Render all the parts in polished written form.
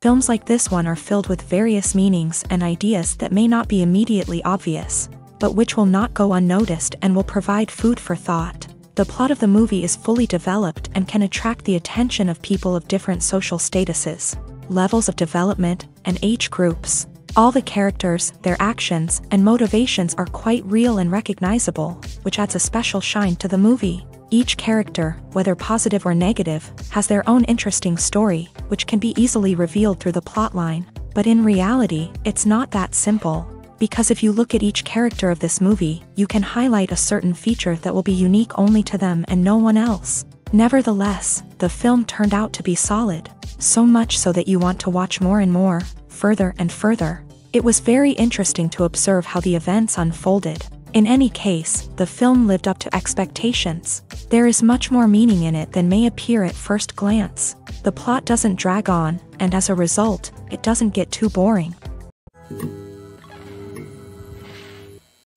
Films like this one are filled with various meanings and ideas that may not be immediately obvious, but which will not go unnoticed and will provide food for thought. The plot of the movie is fully developed and can attract the attention of people of different social statuses, levels of development, and age groups. All the characters, their actions, and motivations are quite real and recognizable, which adds a special shine to the movie. Each character, whether positive or negative, has their own interesting story, which can be easily revealed through the plotline. But in reality, it's not that simple. Because if you look at each character of this movie, you can highlight a certain feature that will be unique only to them and no one else. Nevertheless, the film turned out to be solid. So much so that you want to watch more and more, further and further. It was very interesting to observe how the events unfolded. In any case, the film lived up to expectations. There is much more meaning in it than may appear at first glance. The plot doesn't drag on, and as a result, it doesn't get too boring.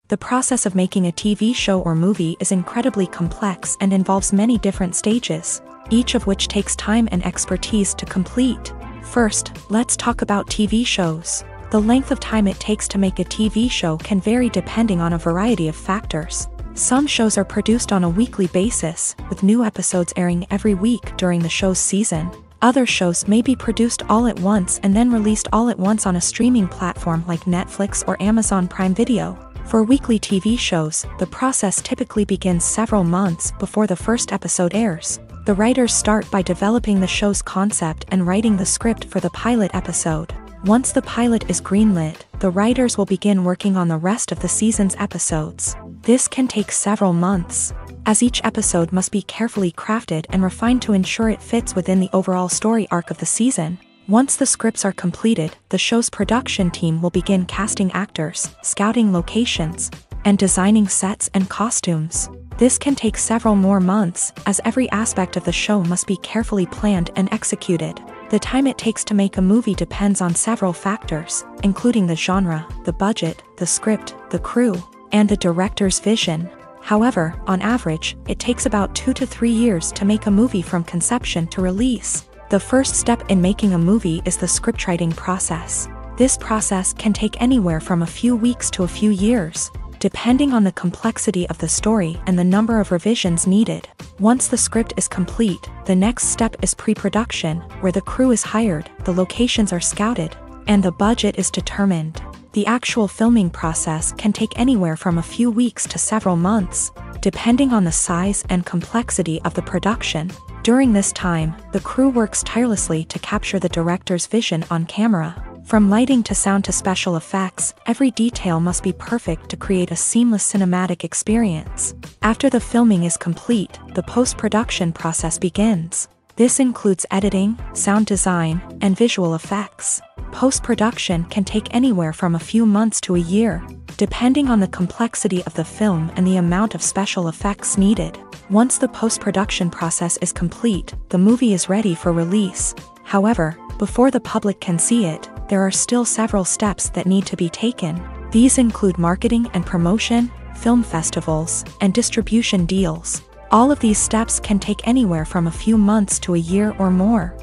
The process of making a TV show or movie is incredibly complex and involves many different stages, each of which takes time and expertise to complete. First, let's talk about TV shows. The length of time it takes to make a TV show can vary depending on a variety of factors. Some shows are produced on a weekly basis, with new episodes airing every week during the show's season. Other shows may be produced all at once and then released all at once on a streaming platform like Netflix or Amazon Prime Video. For weekly TV shows, the process typically begins several months before the first episode airs. The writers start by developing the show's concept and writing the script for the pilot episode. Once the pilot is greenlit, the writers will begin working on the rest of the season's episodes. This can take several months, as each episode must be carefully crafted and refined to ensure it fits within the overall story arc of the season. Once the scripts are completed, the show's production team will begin casting actors, scouting locations, and designing sets and costumes. This can take several more months, as every aspect of the show must be carefully planned and executed. The time it takes to make a movie depends on several factors, including the genre, the budget, the script, the crew, and the director's vision. However, on average, it takes about 2 to 3 years to make a movie from conception to release. The first step in making a movie is the scriptwriting process. This process can take anywhere from a few weeks to a few years, depending on the complexity of the story and the number of revisions needed. Once the script is complete, the next step is pre-production, where the crew is hired, the locations are scouted, and the budget is determined. The actual filming process can take anywhere from a few weeks to several months, depending on the size and complexity of the production. During this time, the crew works tirelessly to capture the director's vision on camera. From lighting to sound to special effects, every detail must be perfect to create a seamless cinematic experience. After the filming is complete, the post-production process begins. This includes editing, sound design, and visual effects. Post-production can take anywhere from a few months to a year, depending on the complexity of the film and the amount of special effects needed. Once the post-production process is complete, the movie is ready for release. However, before the public can see it, there are still several steps that need to be taken. These include marketing and promotion, film festivals, and distribution deals. All of these steps can take anywhere from a few months to a year or more.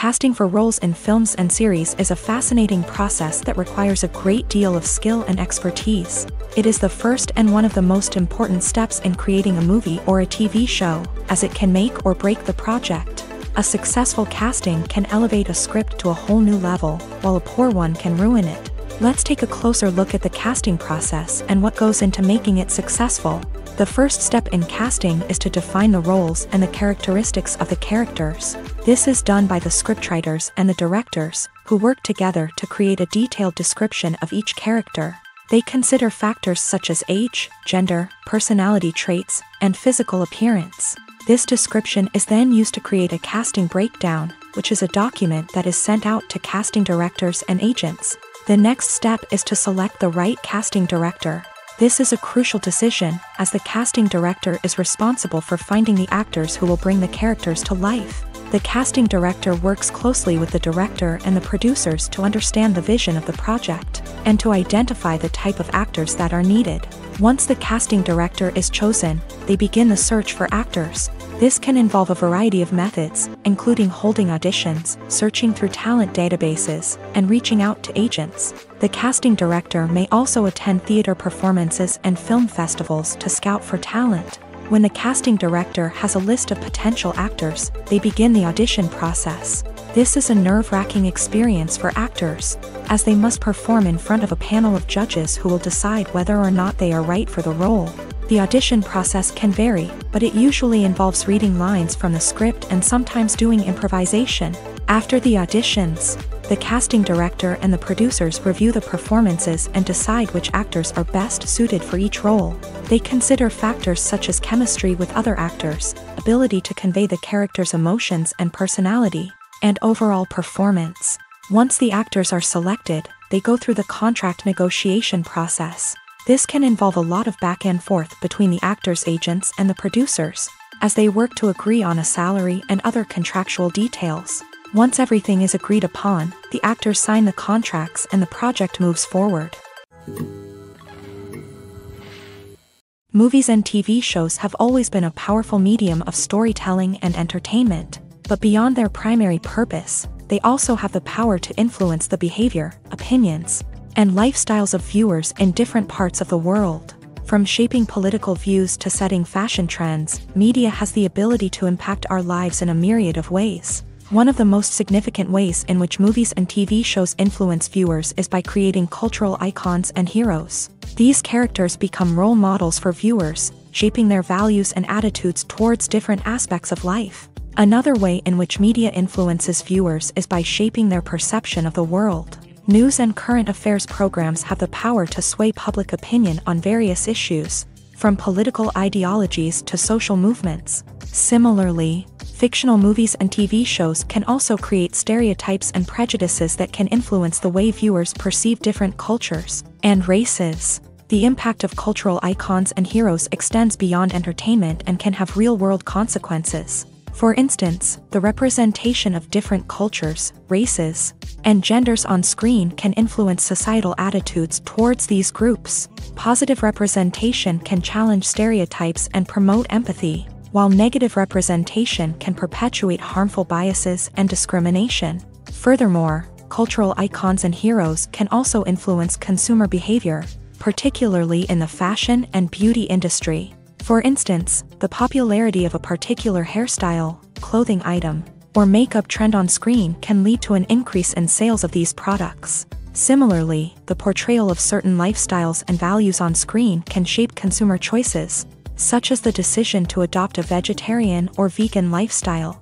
Casting for roles in films and series is a fascinating process that requires a great deal of skill and expertise. It is the first and one of the most important steps in creating a movie or a TV show, as it can make or break the project. A successful casting can elevate a script to a whole new level, while a poor one can ruin it. Let's take a closer look at the casting process and what goes into making it successful. The first step in casting is to define the roles and the characteristics of the characters. This is done by the scriptwriters and the directors, who work together to create a detailed description of each character. They consider factors such as age, gender, personality traits, and physical appearance. This description is then used to create a casting breakdown, which is a document that is sent out to casting directors and agents. The next step is to select the right casting director. This is a crucial decision, as the casting director is responsible for finding the actors who will bring the characters to life. The casting director works closely with the director and the producers to understand the vision of the project, and to identify the type of actors that are needed. Once the casting director is chosen, they begin the search for actors. This can involve a variety of methods, including holding auditions, searching through talent databases, and reaching out to agents. The casting director may also attend theater performances and film festivals to scout for talent. When the casting director has a list of potential actors, they begin the audition process. This is a nerve-wracking experience for actors, as they must perform in front of a panel of judges who will decide whether or not they are right for the role. The audition process can vary, but it usually involves reading lines from the script and sometimes doing improvisation. After the auditions, the casting director and the producers review the performances and decide which actors are best suited for each role. They consider factors such as chemistry with other actors, ability to convey the character's emotions and personality, and overall performance. Once the actors are selected, they go through the contract negotiation process. This can involve a lot of back and forth between the actors' agents and the producers, as they work to agree on a salary and other contractual details. Once everything is agreed upon, the actors sign the contracts and the project moves forward. Movies and TV shows have always been a powerful medium of storytelling and entertainment, but beyond their primary purpose, they also have the power to influence the behavior, opinions, and lifestyles of viewers in different parts of the world. From shaping political views to setting fashion trends, media has the ability to impact our lives in a myriad of ways. One of the most significant ways in which movies and TV shows influence viewers is by creating cultural icons and heroes. These characters become role models for viewers, shaping their values and attitudes towards different aspects of life. Another way in which media influences viewers is by shaping their perception of the world. News and current affairs programs have the power to sway public opinion on various issues, from political ideologies to social movements. Similarly, fictional movies and TV shows can also create stereotypes and prejudices that can influence the way viewers perceive different cultures and races. The impact of cultural icons and heroes extends beyond entertainment and can have real-world consequences. For instance, the representation of different cultures, races, and genders on screen can influence societal attitudes towards these groups. Positive representation can challenge stereotypes and promote empathy, while negative representation can perpetuate harmful biases and discrimination. Furthermore, cultural icons and heroes can also influence consumer behavior, particularly in the fashion and beauty industry. For instance, the popularity of a particular hairstyle, clothing item, or makeup trend on screen can lead to an increase in sales of these products. Similarly, the portrayal of certain lifestyles and values on screen can shape consumer choices, such as the decision to adopt a vegetarian or vegan lifestyle.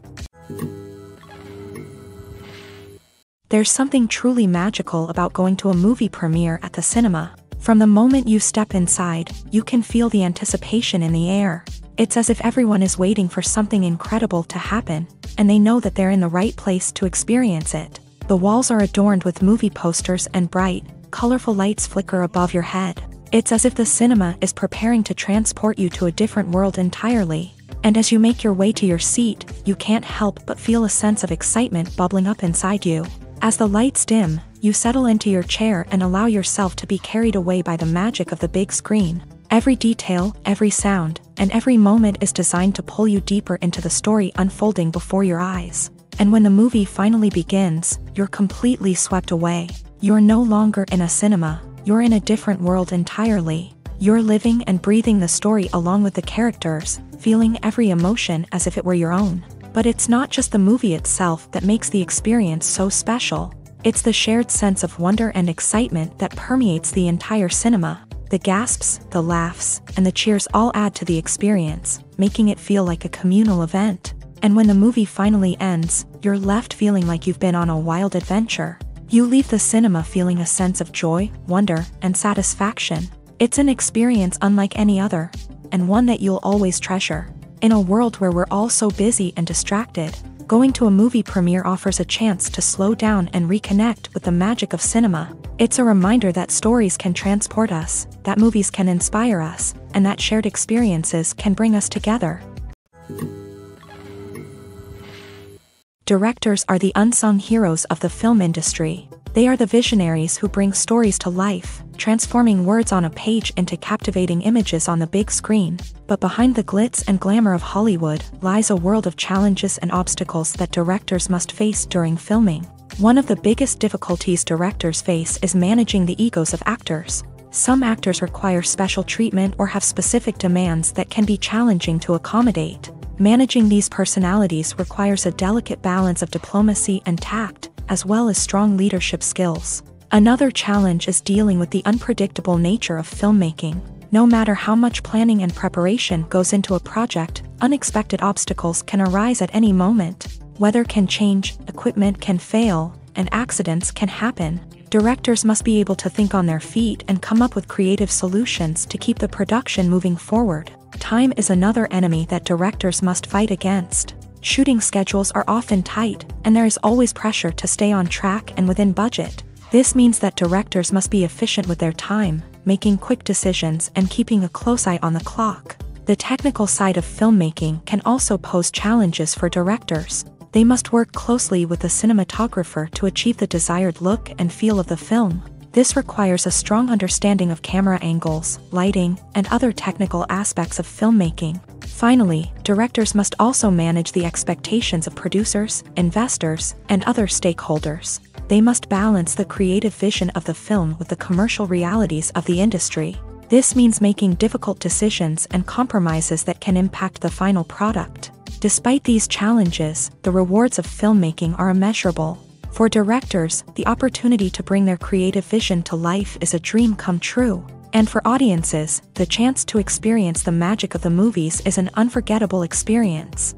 There's something truly magical about going to a movie premiere at the cinema. From the moment you step inside, you can feel the anticipation in the air. It's as if everyone is waiting for something incredible to happen, and they know that they're in the right place to experience it. The walls are adorned with movie posters and bright, colorful lights flicker above your head. It's as if the cinema is preparing to transport you to a different world entirely. And as you make your way to your seat, you can't help but feel a sense of excitement bubbling up inside you. As the lights dim, you settle into your chair and allow yourself to be carried away by the magic of the big screen. Every detail, every sound, and every moment is designed to pull you deeper into the story unfolding before your eyes. And when the movie finally begins, you're completely swept away. You're no longer in a cinema, you're in a different world entirely. You're living and breathing the story along with the characters, feeling every emotion as if it were your own. But it's not just the movie itself that makes the experience so special. It's the shared sense of wonder and excitement that permeates the entire cinema. The gasps, the laughs, and the cheers all add to the experience, making it feel like a communal event. And when the movie finally ends, you're left feeling like you've been on a wild adventure. You leave the cinema feeling a sense of joy, wonder, and satisfaction. It's an experience unlike any other, and one that you'll always treasure. In a world where we're all so busy and distracted, going to a movie premiere offers a chance to slow down and reconnect with the magic of cinema. It's a reminder that stories can transport us, that movies can inspire us, and that shared experiences can bring us together. Directors are the unsung heroes of the film industry. They are the visionaries who bring stories to life, transforming words on a page into captivating images on the big screen. But behind the glitz and glamour of Hollywood lies a world of challenges and obstacles that directors must face during filming. One of the biggest difficulties directors face is managing the egos of actors. Some actors require special treatment or have specific demands that can be challenging to accommodate. Managing these personalities requires a delicate balance of diplomacy and tact, as well as strong leadership skills. Another challenge is dealing with the unpredictable nature of filmmaking. No matter how much planning and preparation goes into a project, unexpected obstacles can arise at any moment. Weather can change, equipment can fail, and accidents can happen. Directors must be able to think on their feet and come up with creative solutions to keep the production moving forward. Time is another enemy that directors must fight against. Shooting schedules are often tight, and there is always pressure to stay on track and within budget. This means that directors must be efficient with their time, making quick decisions and keeping a close eye on the clock. The technical side of filmmaking can also pose challenges for directors. They must work closely with the cinematographer to achieve the desired look and feel of the film. This requires a strong understanding of camera angles, lighting, and other technical aspects of filmmaking. Finally, directors must also manage the expectations of producers, investors, and other stakeholders. They must balance the creative vision of the film with the commercial realities of the industry. This means making difficult decisions and compromises that can impact the final product. Despite these challenges, the rewards of filmmaking are immeasurable. For directors, the opportunity to bring their creative vision to life is a dream come true. And for audiences, the chance to experience the magic of the movies is an unforgettable experience.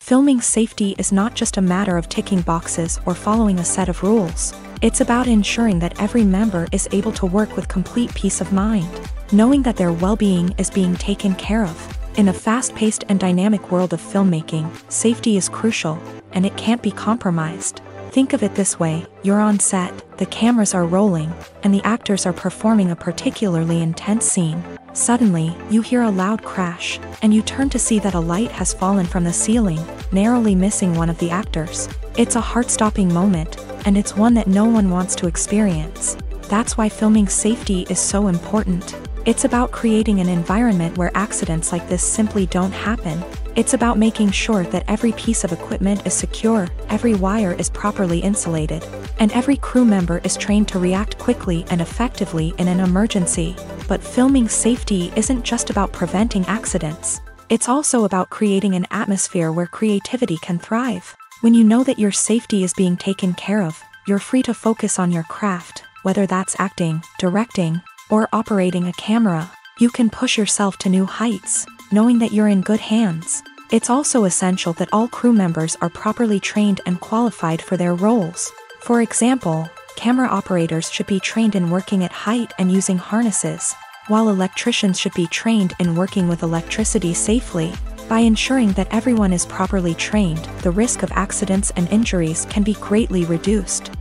Filming safety is not just a matter of ticking boxes or following a set of rules. It's about ensuring that every member is able to work with complete peace of mind, knowing that their well-being is being taken care of. In a fast-paced and dynamic world of filmmaking, safety is crucial, and it can't be compromised. Think of it this way: you're on set, the cameras are rolling, and the actors are performing a particularly intense scene. Suddenly, you hear a loud crash, and you turn to see that a light has fallen from the ceiling, narrowly missing one of the actors. It's a heart-stopping moment, and it's one that no one wants to experience. That's why filming safety is so important. It's about creating an environment where accidents like this simply don't happen. It's about making sure that every piece of equipment is secure, every wire is properly insulated, and every crew member is trained to react quickly and effectively in an emergency. But filming safety isn't just about preventing accidents. It's also about creating an atmosphere where creativity can thrive. When you know that your safety is being taken care of, you're free to focus on your craft, whether that's acting, directing, or operating a camera. You can push yourself to new heights, knowing that you're in good hands. It's also essential that all crew members are properly trained and qualified for their roles. For example, camera operators should be trained in working at height and using harnesses, while electricians should be trained in working with electricity safely. By ensuring that everyone is properly trained, the risk of accidents and injuries can be greatly reduced.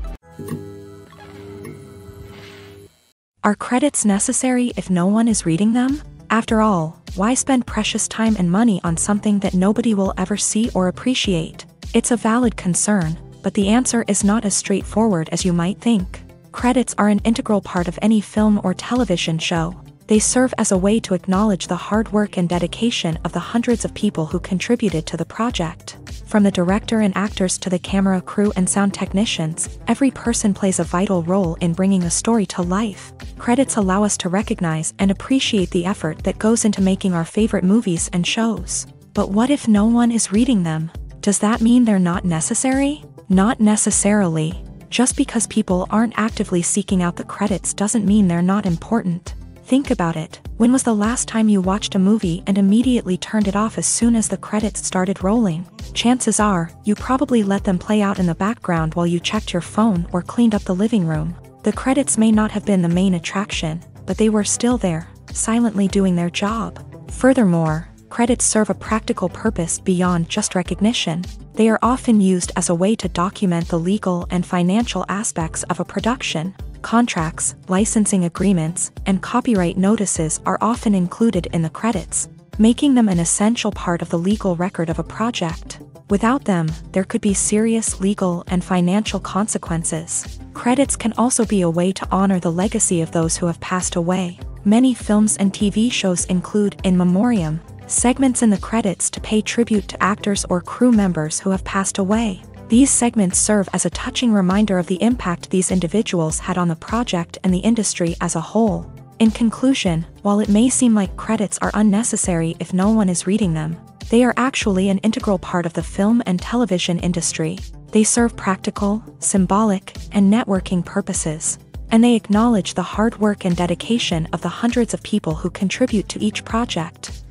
Are credits necessary if no one is reading them? After all, why spend precious time and money on something that nobody will ever see or appreciate? It's a valid concern, but the answer is not as straightforward as you might think. Credits are an integral part of any film or television show. They serve as a way to acknowledge the hard work and dedication of the hundreds of people who contributed to the project. From the director and actors to the camera crew and sound technicians, every person plays a vital role in bringing a story to life. Credits allow us to recognize and appreciate the effort that goes into making our favorite movies and shows. But what if no one is reading them? Does that mean they're not necessary? Not necessarily. Just because people aren't actively seeking out the credits doesn't mean they're not important. Think about it. When was the last time you watched a movie and immediately turned it off as soon as the credits started rolling? Chances are, you probably let them play out in the background while you checked your phone or cleaned up the living room. The credits may not have been the main attraction, but they were still there, silently doing their job. Furthermore, credits serve a practical purpose beyond just recognition. They are often used as a way to document the legal and financial aspects of a production. Contracts, licensing agreements, and copyright notices are often included in the credits, making them an essential part of the legal record of a project. Without them, there could be serious legal and financial consequences. Credits can also be a way to honor the legacy of those who have passed away. Many films and TV shows include in memoriam segments in the credits to pay tribute to actors or crew members who have passed away. These segments serve as a touching reminder of the impact these individuals had on the project and the industry as a whole. In conclusion, while it may seem like credits are unnecessary if no one is reading them, they are actually an integral part of the film and television industry. They serve practical, symbolic, and networking purposes, and they acknowledge the hard work and dedication of the hundreds of people who contribute to each project.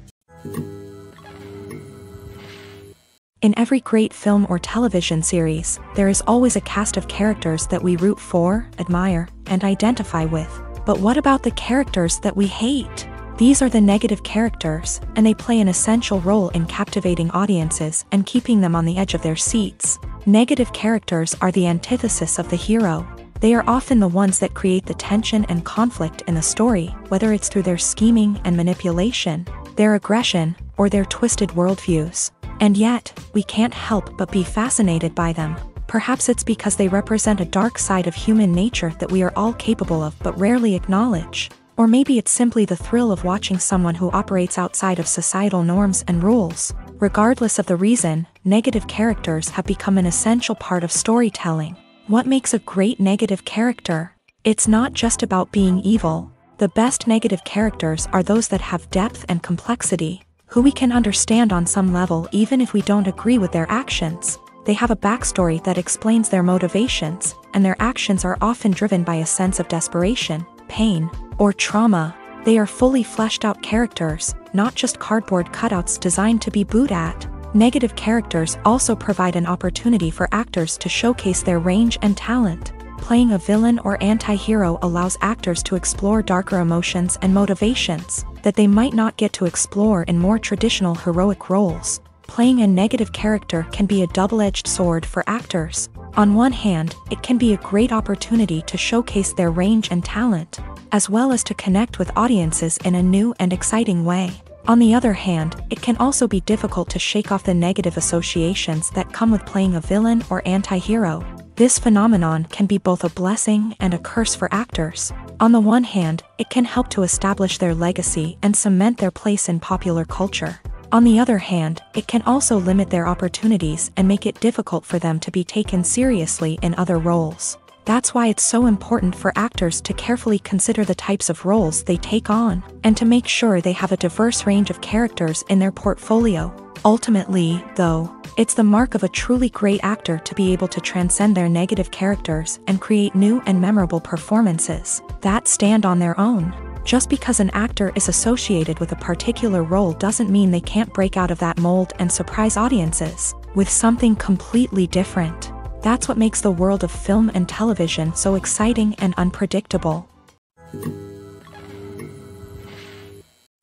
In every great film or television series, there is always a cast of characters that we root for, admire, and identify with. But what about the characters that we hate? These are the negative characters, and they play an essential role in captivating audiences and keeping them on the edge of their seats. Negative characters are the antithesis of the hero. They are often the ones that create the tension and conflict in the story, whether it's through their scheming and manipulation, their aggression, or their twisted worldviews. And yet, we can't help but be fascinated by them. Perhaps it's because they represent a dark side of human nature that we are all capable of but rarely acknowledge. Or maybe it's simply the thrill of watching someone who operates outside of societal norms and rules. Regardless of the reason, negative characters have become an essential part of storytelling. What makes a great negative character? It's not just about being evil. The best negative characters are those that have depth and complexity, who we can understand on some level even if we don't agree with their actions. They have a backstory that explains their motivations, and their actions are often driven by a sense of desperation, pain, or trauma. They are fully fleshed out characters, not just cardboard cutouts designed to be booed at. Negative characters also provide an opportunity for actors to showcase their range and talent. Playing a villain or anti-hero allows actors to explore darker emotions and motivations that they might not get to explore in more traditional heroic roles. Playing a negative character can be a double-edged sword for actors. On one hand, it can be a great opportunity to showcase their range and talent, as well as to connect with audiences in a new and exciting way. On the other hand, it can also be difficult to shake off the negative associations that come with playing a villain or anti-hero. This phenomenon can be both a blessing and a curse for actors. On the one hand, it can help to establish their legacy and cement their place in popular culture. On the other hand, it can also limit their opportunities and make it difficult for them to be taken seriously in other roles. That's why it's so important for actors to carefully consider the types of roles they take on, and to make sure they have a diverse range of characters in their portfolio. Ultimately, though, it's the mark of a truly great actor to be able to transcend their negative characters and create new and memorable performances that stand on their own. Just because an actor is associated with a particular role doesn't mean they can't break out of that mold and surprise audiences with something completely different. That's what makes the world of film and television so exciting and unpredictable.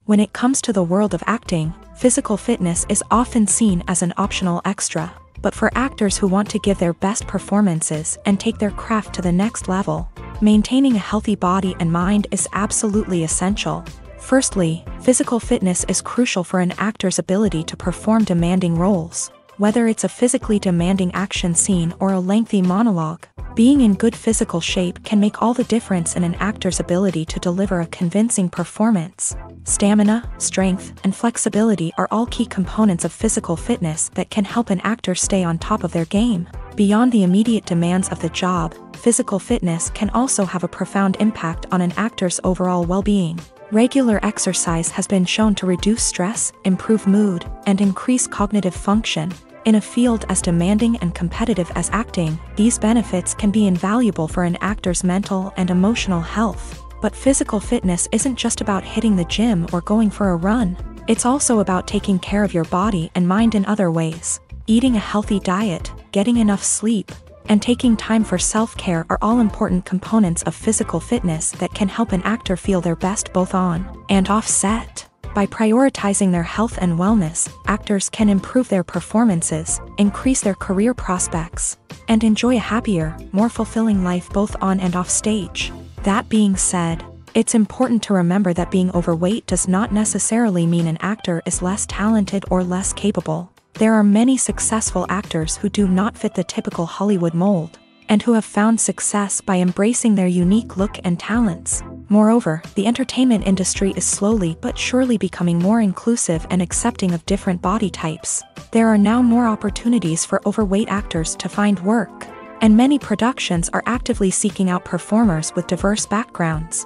When it comes to the world of acting, physical fitness is often seen as an optional extra, but for actors who want to give their best performances and take their craft to the next level, maintaining a healthy body and mind is absolutely essential. Firstly, physical fitness is crucial for an actor's ability to perform demanding roles. Whether it's a physically demanding action scene or a lengthy monologue, Being in good physical shape can make all the difference in an actor's ability to deliver a convincing performance. Stamina, strength, and flexibility are all key components of physical fitness that can help an actor stay on top of their game. Beyond the immediate demands of the job, physical fitness can also have a profound impact on an actor's overall well-being. Regular exercise has been shown to reduce stress, improve mood, and increase cognitive function. In a field as demanding and competitive as acting, these benefits can be invaluable for an actor's mental and emotional health. But physical fitness isn't just about hitting the gym or going for a run. It's also about taking care of your body and mind in other ways. Eating a healthy diet, getting enough sleep, and taking time for self-care are all important components of physical fitness that can help an actor feel their best both on and off set. By prioritizing their health and wellness, actors can improve their performances, increase their career prospects, and enjoy a happier, more fulfilling life both on and off stage. That being said, it's important to remember that being overweight does not necessarily mean an actor is less talented or less capable. There are many successful actors who do not fit the typical Hollywood mold, and who have found success by embracing their unique look and talents. Moreover, the entertainment industry is slowly but surely becoming more inclusive and accepting of different body types. There are now more opportunities for overweight actors to find work, and many productions are actively seeking out performers with diverse backgrounds.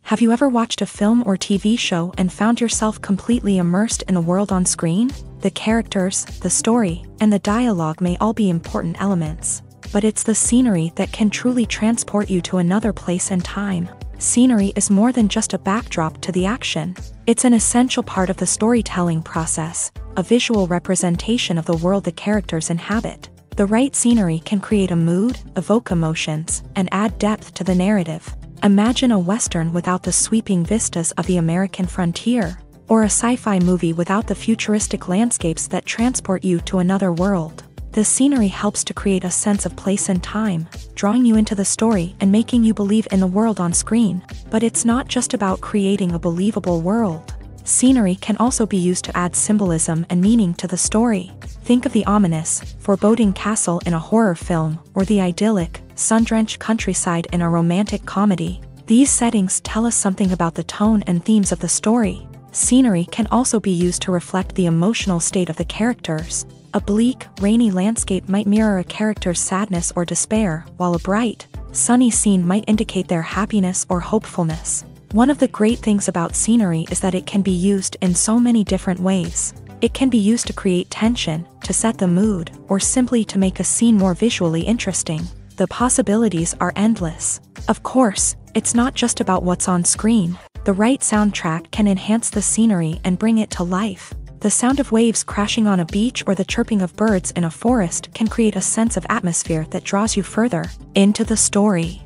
Have you ever watched a film or TV show and found yourself completely immersed in the world on screen? The characters, the story, and the dialogue may all be important elements, but it's the scenery that can truly transport you to another place and time. Scenery is more than just a backdrop to the action. It's an essential part of the storytelling process, a visual representation of the world the characters inhabit. The right scenery can create a mood, evoke emotions, and add depth to the narrative. Imagine a Western without the sweeping vistas of the American frontier, or a sci-fi movie without the futuristic landscapes that transport you to another world. The scenery helps to create a sense of place and time, drawing you into the story and making you believe in the world on screen. But it's not just about creating a believable world. Scenery can also be used to add symbolism and meaning to the story. Think of the ominous, foreboding castle in a horror film, or the idyllic, sun-drenched countryside in a romantic comedy. These settings tell us something about the tone and themes of the story. Scenery can also be used to reflect the emotional state of the characters. A bleak, rainy landscape might mirror a character's sadness or despair, while a bright, sunny scene might indicate their happiness or hopefulness. One of the great things about scenery is that it can be used in so many different ways. It can be used to create tension, to set the mood, or simply to make a scene more visually interesting. The possibilities are endless. Of course, it's not just about what's on screen. The right soundtrack can enhance the scenery and bring it to life. The sound of waves crashing on a beach or the chirping of birds in a forest can create a sense of atmosphere that draws you further into the story.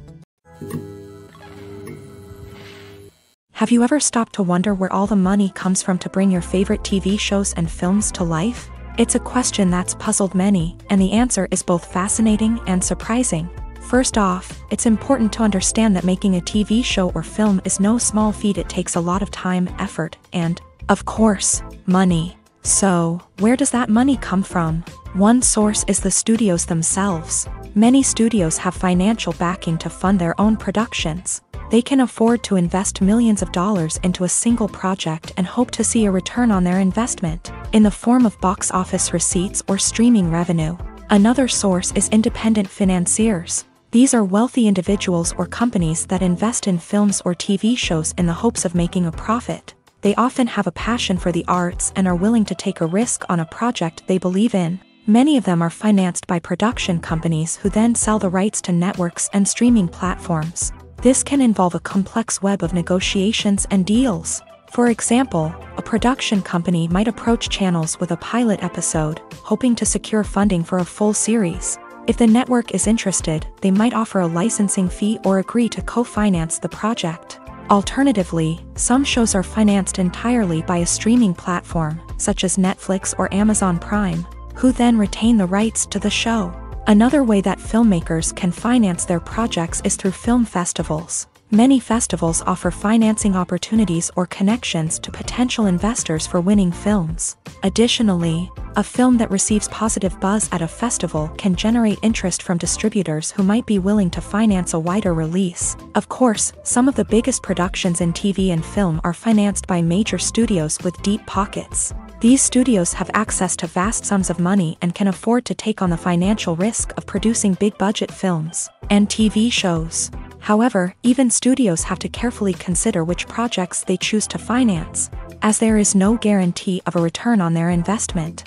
Have you ever stopped to wonder where all the money comes from to bring your favorite TV shows and films to life? It's a question that's puzzled many, and the answer is both fascinating and surprising. First off, it's important to understand that making a TV show or film is no small feat. It takes a lot of time, effort, and, of course, money. So, where does that money come from? One source is the studios themselves. Many studios have financial backing to fund their own productions. They can afford to invest millions of dollars into a single project and hope to see a return on their investment, in the form of box office receipts or streaming revenue. Another source is independent financiers. These are wealthy individuals or companies that invest in films or TV shows in the hopes of making a profit. They often have a passion for the arts and are willing to take a risk on a project they believe in. Many of them are financed by production companies who then sell the rights to networks and streaming platforms. This can involve a complex web of negotiations and deals. For example, a production company might approach channels with a pilot episode, hoping to secure funding for a full series. If the network is interested, they might offer a licensing fee or agree to co-finance the project. Alternatively, some shows are financed entirely by a streaming platform, such as Netflix or Amazon Prime, who then retain the rights to the show. Another way that filmmakers can finance their projects is through film festivals. Many festivals offer financing opportunities or connections to potential investors for winning films. Additionally, a film that receives positive buzz at a festival can generate interest from distributors who might be willing to finance a wider release. Of course, some of the biggest productions in TV and film are financed by major studios with deep pockets. These studios have access to vast sums of money and can afford to take on the financial risk of producing big-budget films and TV shows. However, even studios have to carefully consider which projects they choose to finance, as there is no guarantee of a return on their investment.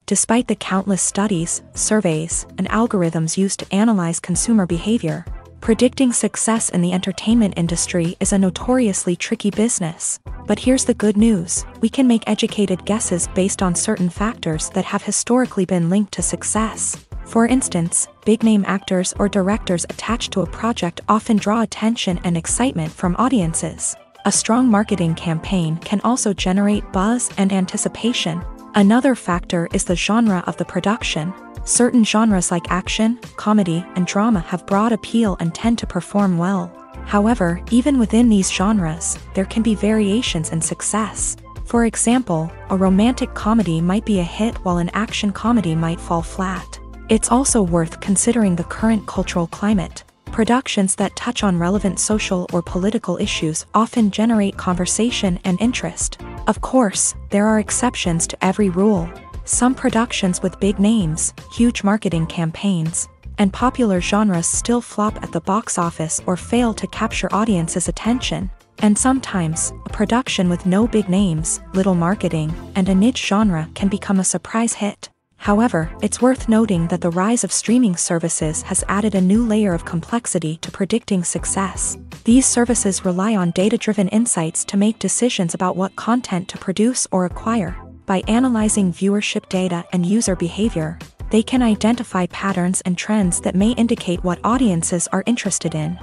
Despite the countless studies, surveys, and algorithms used to analyze consumer behavior, predicting success in the entertainment industry is a notoriously tricky business. But here's the good news: we can make educated guesses based on certain factors that have historically been linked to success. For instance, big-name actors or directors attached to a project often draw attention and excitement from audiences. A strong marketing campaign can also generate buzz and anticipation. Another factor is the genre of the production. Certain genres like action, comedy, and drama have broad appeal and tend to perform well. However, even within these genres, there can be variations in success. For example, a romantic comedy might be a hit while an action comedy might fall flat. It's also worth considering the current cultural climate. Productions that touch on relevant social or political issues often generate conversation and interest. Of course, there are exceptions to every rule. Some productions with big names, huge marketing campaigns, and popular genres still flop at the box office or fail to capture audiences' attention. And sometimes, a production with no big names, little marketing, and a niche genre can become a surprise hit. However, it's worth noting that the rise of streaming services has added a new layer of complexity to predicting success. These services rely on data-driven insights to make decisions about what content to produce or acquire. By analyzing viewership data and user behavior, they can identify patterns and trends that may indicate what audiences are interested in.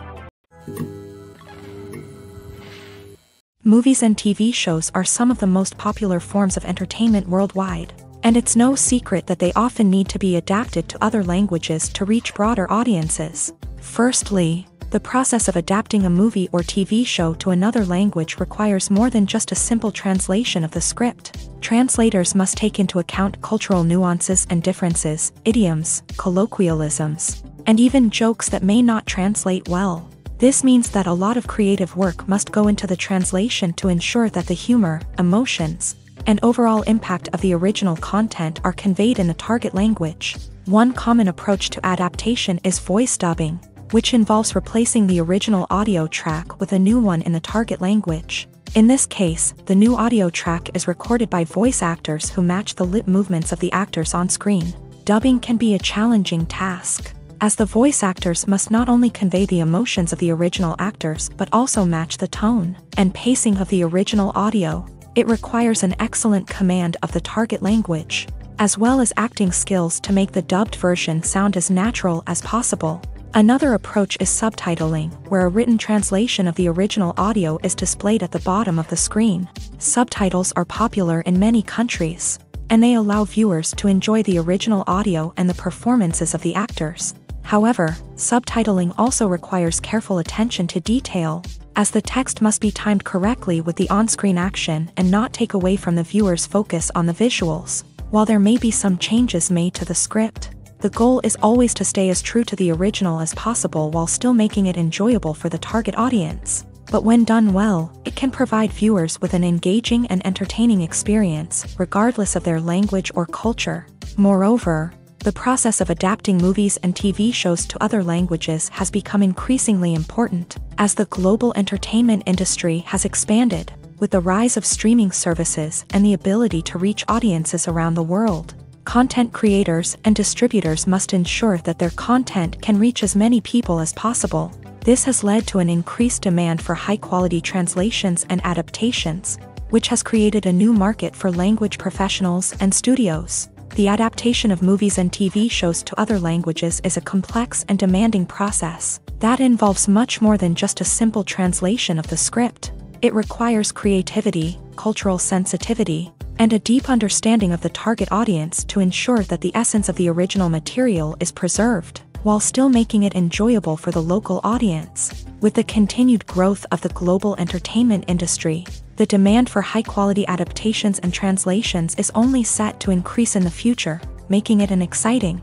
Movies and TV shows are some of the most popular forms of entertainment worldwide, and it's no secret that they often need to be adapted to other languages to reach broader audiences. Firstly, the process of adapting a movie or TV show to another language requires more than just a simple translation of the script. Translators must take into account cultural nuances and differences, idioms, colloquialisms, and even jokes that may not translate well. This means that a lot of creative work must go into the translation to ensure that the humor, emotions, and overall impact of the original content are conveyed in the target language. One common approach to adaptation is voice dubbing, which involves replacing the original audio track with a new one in the target language. In this case, the new audio track is recorded by voice actors who match the lip movements of the actors on screen. Dubbing can be a challenging task, as the voice actors must not only convey the emotions of the original actors but also match the tone and pacing of the original audio. It requires an excellent command of the target language, as well as acting skills to make the dubbed version sound as natural as possible. Another approach is subtitling, where a written translation of the original audio is displayed at the bottom of the screen. Subtitles are popular in many countries, and they allow viewers to enjoy the original audio and the performances of the actors. However, subtitling also requires careful attention to detail, as the text must be timed correctly with the on-screen action and not take away from the viewer's focus on the visuals. While there may be some changes made to the script, the goal is always to stay as true to the original as possible while still making it enjoyable for the target audience. But when done well, it can provide viewers with an engaging and entertaining experience, regardless of their language or culture. Moreover, the process of adapting movies and TV shows to other languages has become increasingly important, as the global entertainment industry has expanded, with the rise of streaming services and the ability to reach audiences around the world. Content creators and distributors must ensure that their content can reach as many people as possible. This has led to an increased demand for high-quality translations and adaptations, which has created a new market for language professionals and studios. The adaptation of movies and TV shows to other languages is a complex and demanding process that involves much more than just a simple translation of the script. It requires creativity, cultural sensitivity, and a deep understanding of the target audience to ensure that the essence of the original material is preserved. while still making it enjoyable for the local audience. With the continued growth of the global entertainment industry, the demand for high-quality adaptations and translations is only set to increase in the future, making it an exciting.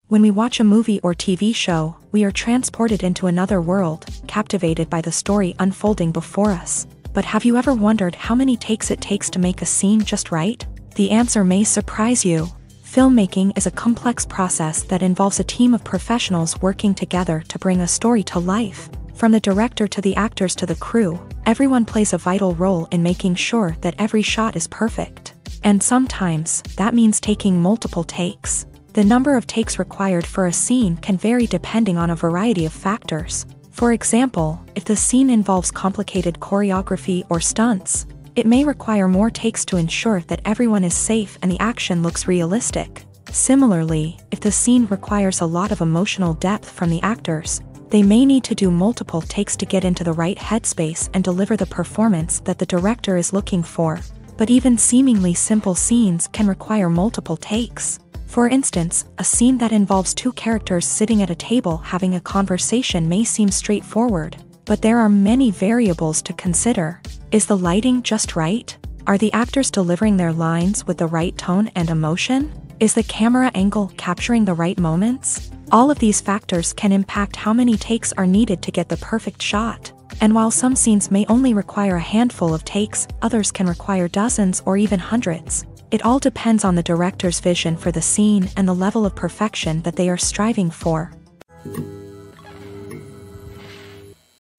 When we watch a movie or TV show, we are transported into another world, captivated by the story unfolding before us. But have you ever wondered how many takes it takes to make a scene just right? The answer may surprise you. Filmmaking is a complex process that involves a team of professionals working together to bring a story to life. From the director to the actors to the crew, everyone plays a vital role in making sure that every shot is perfect. And sometimes, that means taking multiple takes. The number of takes required for a scene can vary depending on a variety of factors. For example, if the scene involves complicated choreography or stunts, it may require more takes to ensure that everyone is safe and the action looks realistic. Similarly, if the scene requires a lot of emotional depth from the actors, they may need to do multiple takes to get into the right headspace and deliver the performance that the director is looking for. But even seemingly simple scenes can require multiple takes. For instance, a scene that involves two characters sitting at a table having a conversation may seem straightforward, but there are many variables to consider. Is the lighting just right? Are the actors delivering their lines with the right tone and emotion? Is the camera angle capturing the right moments? All of these factors can impact how many takes are needed to get the perfect shot. And while some scenes may only require a handful of takes, others can require dozens or even hundreds. It all depends on the director's vision for the scene and the level of perfection that they are striving for.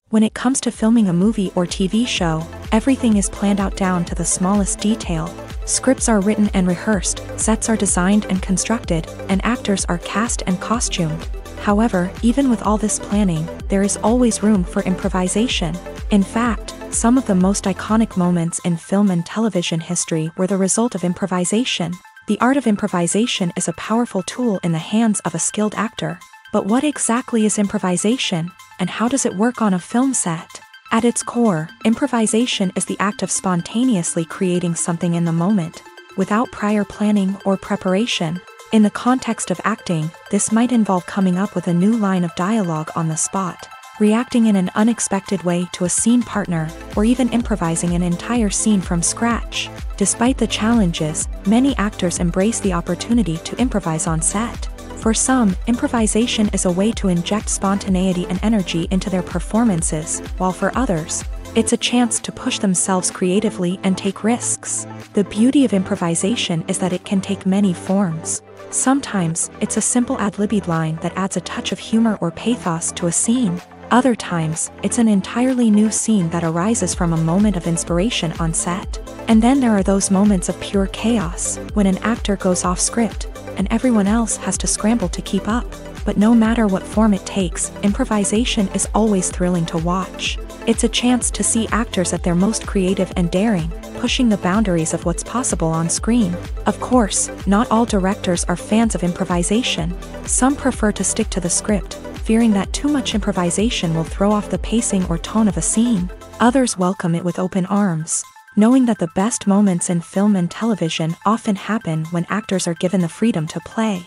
When it comes to filming a movie or TV show, everything is planned out down to the smallest detail. Scripts are written and rehearsed, sets are designed and constructed, and actors are cast and costumed. However, even with all this planning, there is always room for improvisation. In fact, some of the most iconic moments in film and television history were the result of improvisation. The art of improvisation is a powerful tool in the hands of a skilled actor. But what exactly is improvisation, and how does it work on a film set? At its core, improvisation is the act of spontaneously creating something in the moment, without prior planning or preparation. In the context of acting, this might involve coming up with a new line of dialogue on the spot, reacting in an unexpected way to a scene partner, or even improvising an entire scene from scratch. Despite the challenges, many actors embrace the opportunity to improvise on set. For some, improvisation is a way to inject spontaneity and energy into their performances, while for others, it's a chance to push themselves creatively and take risks. The beauty of improvisation is that it can take many forms. Sometimes, it's a simple ad-libbed line that adds a touch of humor or pathos to a scene. Other times, it's an entirely new scene that arises from a moment of inspiration on set. And then there are those moments of pure chaos, when an actor goes off script, and everyone else has to scramble to keep up. But no matter what form it takes, improvisation is always thrilling to watch. It's a chance to see actors at their most creative and daring, pushing the boundaries of what's possible on screen. Of course, not all directors are fans of improvisation. Some prefer to stick to the script, fearing that too much improvisation will throw off the pacing or tone of a scene. Others welcome it with open arms, knowing that the best moments in film and television often happen when actors are given the freedom to play.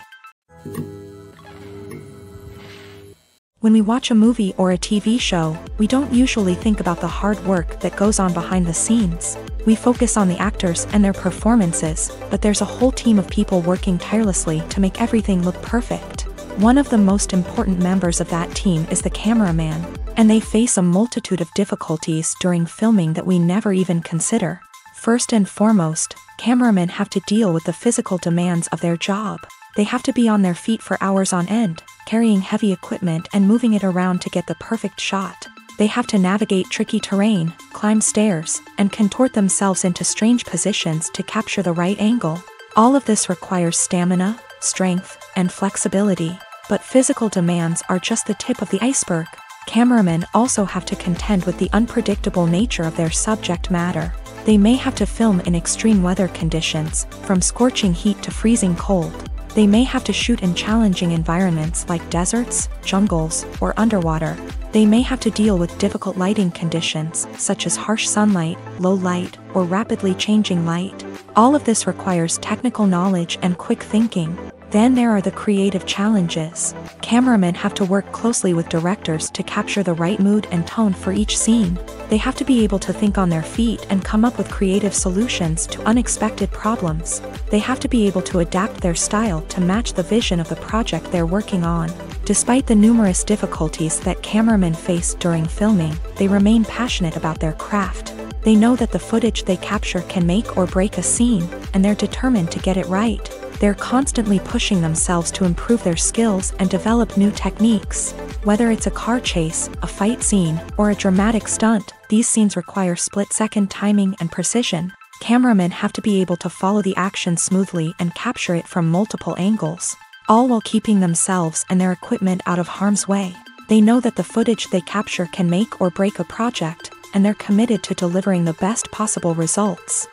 When we watch a movie or a TV show, we don't usually think about the hard work that goes on behind the scenes. We focus on the actors and their performances, but there's a whole team of people working tirelessly to make everything look perfect. One of the most important members of that team is the cameraman, and they face a multitude of difficulties during filming that we never even consider. First and foremost, cameramen have to deal with the physical demands of their job. They have to be on their feet for hours on end, carrying heavy equipment and moving it around to get the perfect shot. They have to navigate tricky terrain, climb stairs, and contort themselves into strange positions to capture the right angle. All of this requires stamina, strength, and flexibility. But physical demands are just the tip of the iceberg. Cameramen also have to contend with the unpredictable nature of their subject matter. They may have to film in extreme weather conditions, from scorching heat to freezing cold. They may have to shoot in challenging environments like deserts, jungles, or underwater. They may have to deal with difficult lighting conditions, such as harsh sunlight, low light, or rapidly changing light. All of this requires technical knowledge and quick thinking. Then there are the creative challenges. Cameramen have to work closely with directors to capture the right mood and tone for each scene. They have to be able to think on their feet and come up with creative solutions to unexpected problems. They have to be able to adapt their style to match the vision of the project they're working on. Despite the numerous difficulties that cameramen face during filming, they remain passionate about their craft. They know that the footage they capture can make or break a scene, and they're determined to get it right. They're constantly pushing themselves to improve their skills and develop new techniques. Whether it's a car chase, a fight scene, or a dramatic stunt, these scenes require split-second timing and precision. Cameramen have to be able to follow the action smoothly and capture it from multiple angles, all while keeping themselves and their equipment out of harm's way. They know that the footage they capture can make or break a project, and they're committed to delivering the best possible results.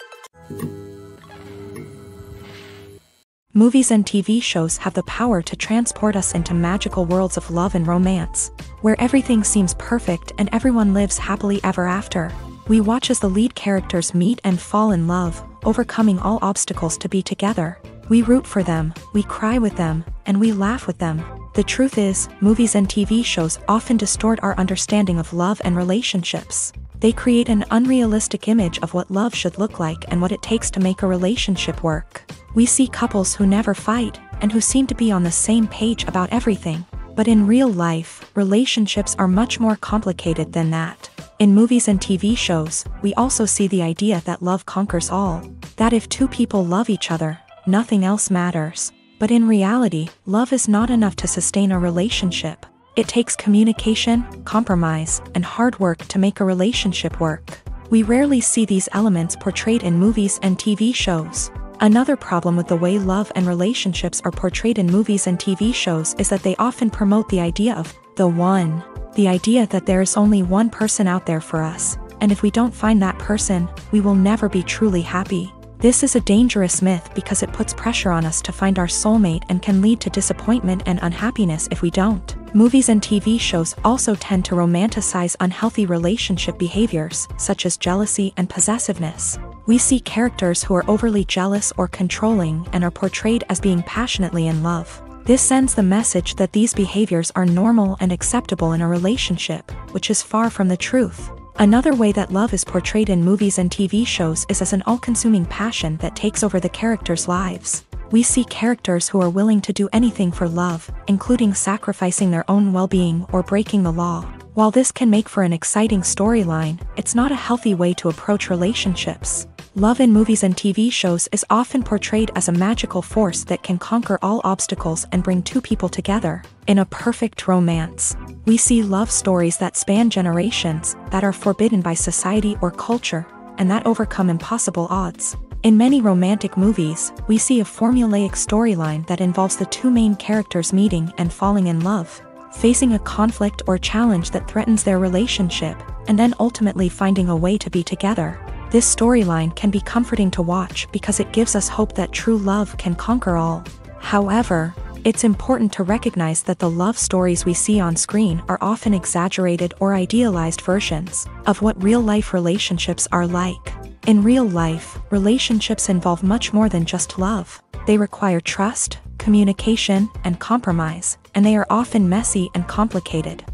Movies and TV shows have the power to transport us into magical worlds of love and romance, where everything seems perfect and everyone lives happily ever after. We watch as the lead characters meet and fall in love, overcoming all obstacles to be together. We root for them, we cry with them, and we laugh with them. The truth is, movies and TV shows often distort our understanding of love and relationships. They create an unrealistic image of what love should look like and what it takes to make a relationship work. We see couples who never fight, and who seem to be on the same page about everything. But in real life, relationships are much more complicated than that. In movies and TV shows, we also see the idea that love conquers all. That if two people love each other, nothing else matters. But in reality, love is not enough to sustain a relationship. It takes communication, compromise, and hard work to make a relationship work. We rarely see these elements portrayed in movies and TV shows. Another problem with the way love and relationships are portrayed in movies and TV shows is that they often promote the idea of the one. The idea that there is only one person out there for us, and if we don't find that person, we will never be truly happy. This is a dangerous myth because it puts pressure on us to find our soulmate and can lead to disappointment and unhappiness if we don't. Movies and TV shows also tend to romanticize unhealthy relationship behaviors, such as jealousy and possessiveness. We see characters who are overly jealous or controlling and are portrayed as being passionately in love. This sends the message that these behaviors are normal and acceptable in a relationship, which is far from the truth. Another way that love is portrayed in movies and TV shows is as an all-consuming passion that takes over the characters' lives. We see characters who are willing to do anything for love, including sacrificing their own well-being or breaking the law. While this can make for an exciting storyline, it's not a healthy way to approach relationships. Love in movies and TV shows is often portrayed as a magical force that can conquer all obstacles and bring two people together. In a perfect romance, we see love stories that span generations, that are forbidden by society or culture, and that overcome impossible odds. In many romantic movies, we see a formulaic storyline that involves the two main characters meeting and falling in love, facing a conflict or challenge that threatens their relationship, and then ultimately finding a way to be together. This storyline can be comforting to watch because it gives us hope that true love can conquer all. However, it's important to recognize that the love stories we see on screen are often exaggerated or idealized versions of what real-life relationships are like. In real life, relationships involve much more than just love. They require trust, communication, and compromise, and they are often messy and complicated.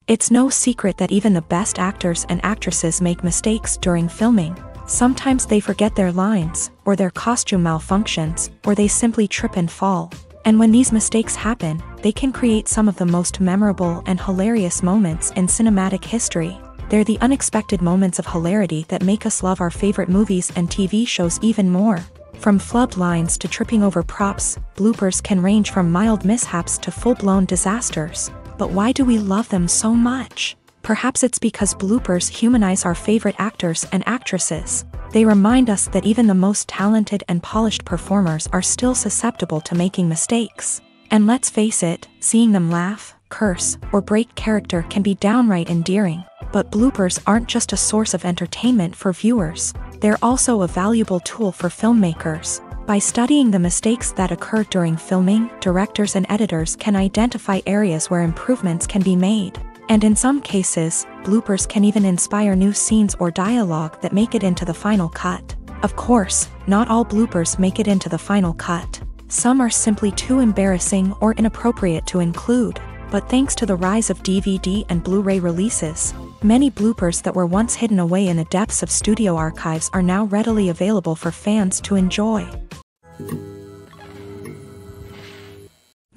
It's no secret that even the best actors and actresses make mistakes during filming. Sometimes they forget their lines, or their costume malfunctions, or they simply trip and fall. And when these mistakes happen, they can create some of the most memorable and hilarious moments in cinematic history. They're the unexpected moments of hilarity that make us love our favorite movies and TV shows even more. From flubbed lines to tripping over props, bloopers can range from mild mishaps to full-blown disasters. But why do we love them so much? Perhaps it's because bloopers humanize our favorite actors and actresses. They remind us that even the most talented and polished performers are still susceptible to making mistakes. And let's face it, seeing them laugh, curse, or break character can be downright endearing. But bloopers aren't just a source of entertainment for viewers. They're also a valuable tool for filmmakers. By studying the mistakes that occur during filming, directors and editors can identify areas where improvements can be made. And in some cases, bloopers can even inspire new scenes or dialogue that make it into the final cut. Of course, not all bloopers make it into the final cut. Some are simply too embarrassing or inappropriate to include, but thanks to the rise of DVD and Blu-ray releases, many bloopers that were once hidden away in the depths of studio archives are now readily available for fans to enjoy.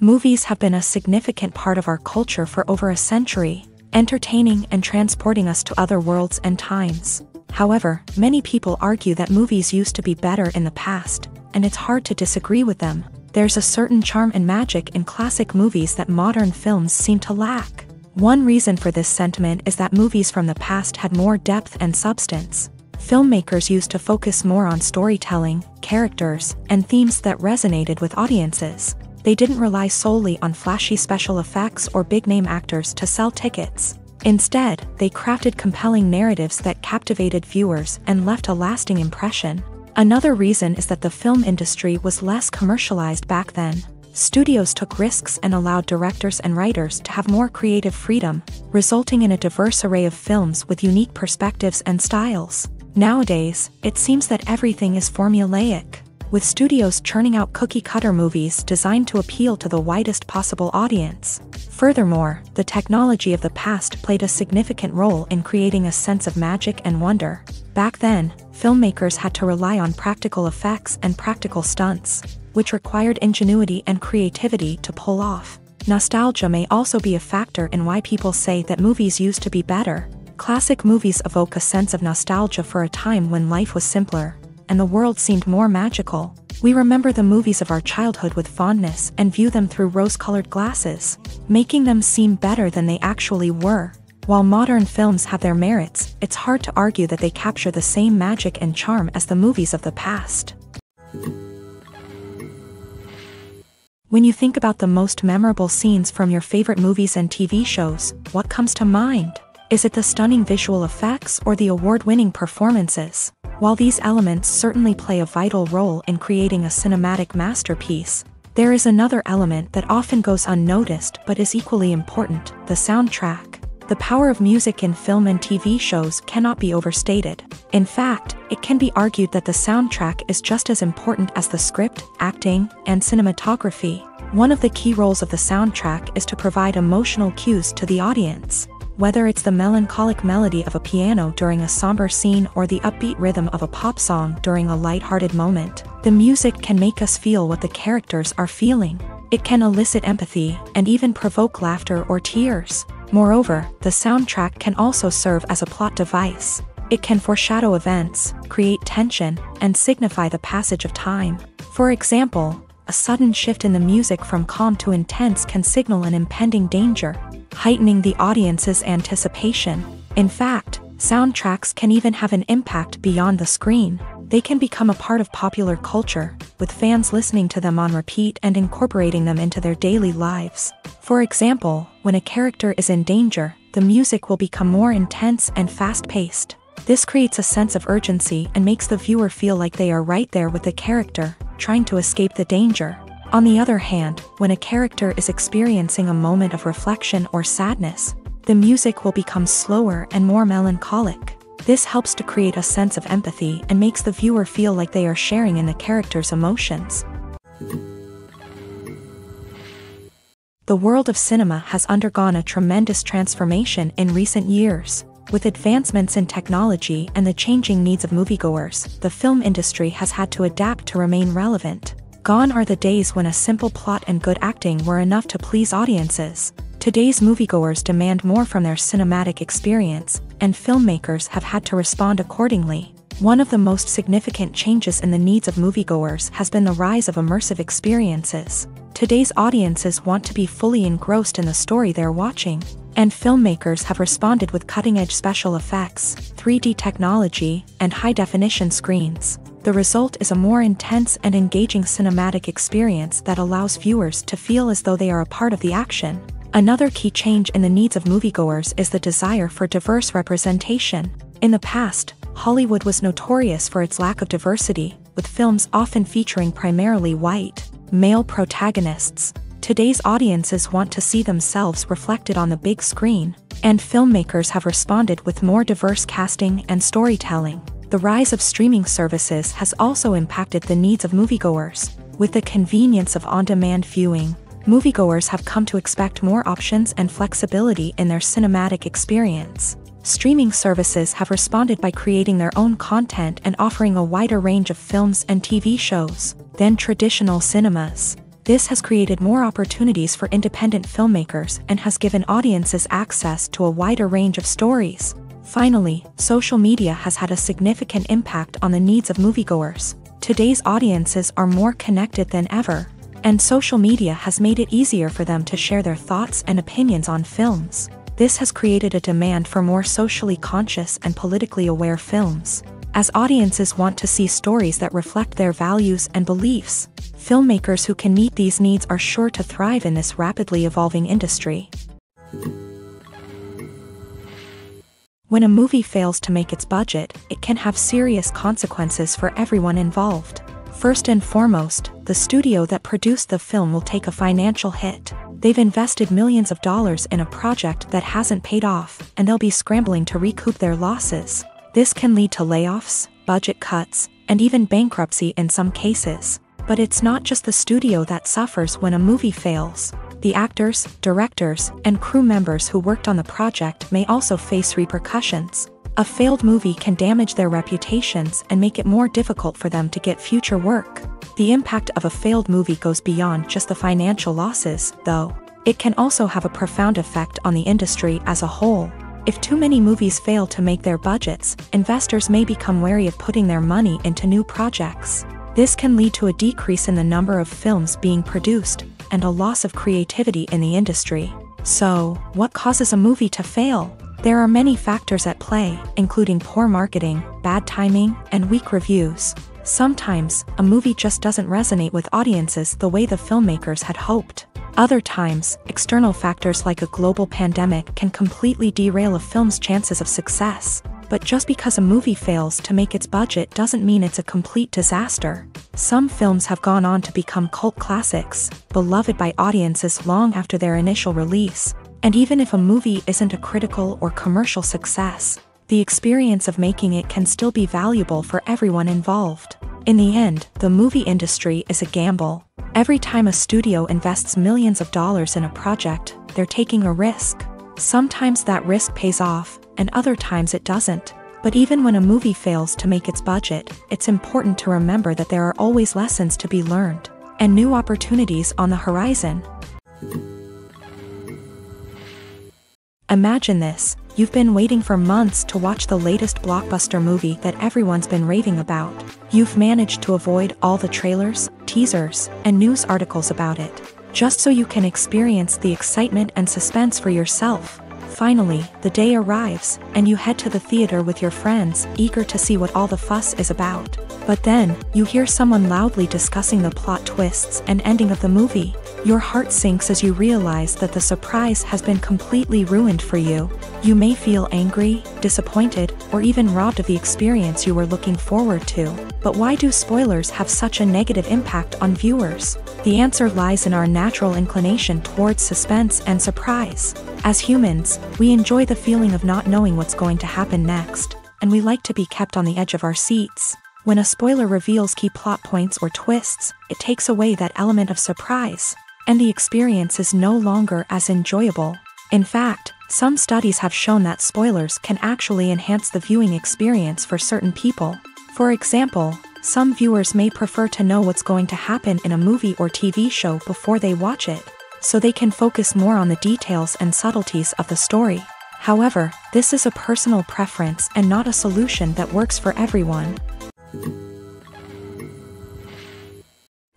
Movies have been a significant part of our culture for over a century, entertaining and transporting us to other worlds and times. However, many people argue that movies used to be better in the past, and it's hard to disagree with them. There's a certain charm and magic in classic movies that modern films seem to lack. One reason for this sentiment is that movies from the past had more depth and substance. Filmmakers used to focus more on storytelling, characters, and themes that resonated with audiences. They didn't rely solely on flashy special effects or big-name actors to sell tickets. Instead, they crafted compelling narratives that captivated viewers and left a lasting impression. Another reason is that the film industry was less commercialized back then. Studios took risks and allowed directors and writers to have more creative freedom, resulting in a diverse array of films with unique perspectives and styles. Nowadays, it seems that everything is formulaic, with studios churning out cookie-cutter movies designed to appeal to the widest possible audience. Furthermore, the technology of the past played a significant role in creating a sense of magic and wonder. Back then, filmmakers had to rely on practical effects and practical stunts, which required ingenuity and creativity to pull off. Nostalgia may also be a factor in why people say that movies used to be better. Classic movies evoke a sense of nostalgia for a time when life was simpler, and the world seemed more magical. We remember the movies of our childhood with fondness and view them through rose-colored glasses, making them seem better than they actually were. While modern films have their merits, it's hard to argue that they capture the same magic and charm as the movies of the past. When you think about the most memorable scenes from your favorite movies and TV shows, what comes to mind? Is it the stunning visual effects or the award-winning performances? While these elements certainly play a vital role in creating a cinematic masterpiece, there is another element that often goes unnoticed but is equally important: the soundtrack. The power of music in film and TV shows cannot be overstated. In fact, it can be argued that the soundtrack is just as important as the script, acting, and cinematography. One of the key roles of the soundtrack is to provide emotional cues to the audience. Whether it's the melancholic melody of a piano during a somber scene or the upbeat rhythm of a pop song during a lighthearted moment, the music can make us feel what the characters are feeling. It can elicit empathy and even provoke laughter or tears. Moreover, the soundtrack can also serve as a plot device. It can foreshadow events, create tension, and signify the passage of time. For example, a sudden shift in the music from calm to intense can signal an impending danger, heightening the audience's anticipation. In fact, soundtracks can even have an impact beyond the screen. They can become a part of popular culture, with fans listening to them on repeat and incorporating them into their daily lives. For example, when a character is in danger, the music will become more intense and fast-paced. This creates a sense of urgency and makes the viewer feel like they are right there with the character, trying to escape the danger. On the other hand, when a character is experiencing a moment of reflection or sadness, the music will become slower and more melancholic. This helps to create a sense of empathy and makes the viewer feel like they are sharing in the character's emotions. The world of cinema has undergone a tremendous transformation in recent years. With advancements in technology and the changing needs of moviegoers, the film industry has had to adapt to remain relevant. Gone are the days when a simple plot and good acting were enough to please audiences. Today's moviegoers demand more from their cinematic experience, and filmmakers have had to respond accordingly. One of the most significant changes in the needs of moviegoers has been the rise of immersive experiences. Today's audiences want to be fully engrossed in the story they're watching, and filmmakers have responded with cutting-edge special effects, 3D technology, and high-definition screens. The result is a more intense and engaging cinematic experience that allows viewers to feel as though they are a part of the action. Another key change in the needs of moviegoers is the desire for diverse representation. In the past, Hollywood was notorious for its lack of diversity, with films often featuring primarily white, male protagonists. Today's audiences want to see themselves reflected on the big screen, and filmmakers have responded with more diverse casting and storytelling. The rise of streaming services has also impacted the needs of moviegoers. With the convenience of on-demand viewing, moviegoers have come to expect more options and flexibility in their cinematic experience. Streaming services have responded by creating their own content and offering a wider range of films and TV shows than traditional cinemas. This has created more opportunities for independent filmmakers and has given audiences access to a wider range of stories. Finally, social media has had a significant impact on the needs of moviegoers. Today's audiences are more connected than ever, and social media has made it easier for them to share their thoughts and opinions on films. This has created a demand for more socially conscious and politically aware films, as audiences want to see stories that reflect their values and beliefs. Filmmakers who can meet these needs are sure to thrive in this rapidly evolving industry. When a movie fails to make its budget, it can have serious consequences for everyone involved. First and foremost, the studio that produced the film will take a financial hit. They've invested millions of dollars in a project that hasn't paid off, and they'll be scrambling to recoup their losses. This can lead to layoffs, budget cuts, and even bankruptcy in some cases. But it's not just the studio that suffers when a movie fails. The actors, directors, and crew members who worked on the project may also face repercussions. A failed movie can damage their reputations and make it more difficult for them to get future work. The impact of a failed movie goes beyond just the financial losses, though. It can also have a profound effect on the industry as a whole. If too many movies fail to make their budgets, investors may become wary of putting their money into new projects. This can lead to a decrease in the number of films being produced, and a loss of creativity in the industry. So, what causes a movie to fail? There are many factors at play, including poor marketing, bad timing, and weak reviews. Sometimes, a movie just doesn't resonate with audiences the way the filmmakers had hoped. Other times, external factors like a global pandemic can completely derail a film's chances of success. But just because a movie fails to make its budget doesn't mean it's a complete disaster. Some films have gone on to become cult classics, beloved by audiences long after their initial release. And even if a movie isn't a critical or commercial success, the experience of making it can still be valuable for everyone involved. In the end, the movie industry is a gamble. Every time a studio invests millions of dollars in a project, they're taking a risk. Sometimes that risk pays off, and other times it doesn't. But even when a movie fails to make its budget, it's important to remember that there are always lessons to be learned, and new opportunities on the horizon. Imagine this: you've been waiting for months to watch the latest blockbuster movie that everyone's been raving about. You've managed to avoid all the trailers, teasers, and news articles about it, just so you can experience the excitement and suspense for yourself. Finally, the day arrives, and you head to the theater with your friends, eager to see what all the fuss is about. But then, you hear someone loudly discussing the plot twists and ending of the movie. Your heart sinks as you realize that the surprise has been completely ruined for you. You may feel angry, disappointed, or even robbed of the experience you were looking forward to. But why do spoilers have such a negative impact on viewers? The answer lies in our natural inclination towards suspense and surprise. As humans, we enjoy the feeling of not knowing what's going to happen next, and we like to be kept on the edge of our seats. When a spoiler reveals key plot points or twists, it takes away that element of surprise, and the experience is no longer as enjoyable. In fact, some studies have shown that spoilers can actually enhance the viewing experience for certain people. For example, some viewers may prefer to know what's going to happen in a movie or TV show before they watch it, so they can focus more on the details and subtleties of the story. However, this is a personal preference and not a solution that works for everyone.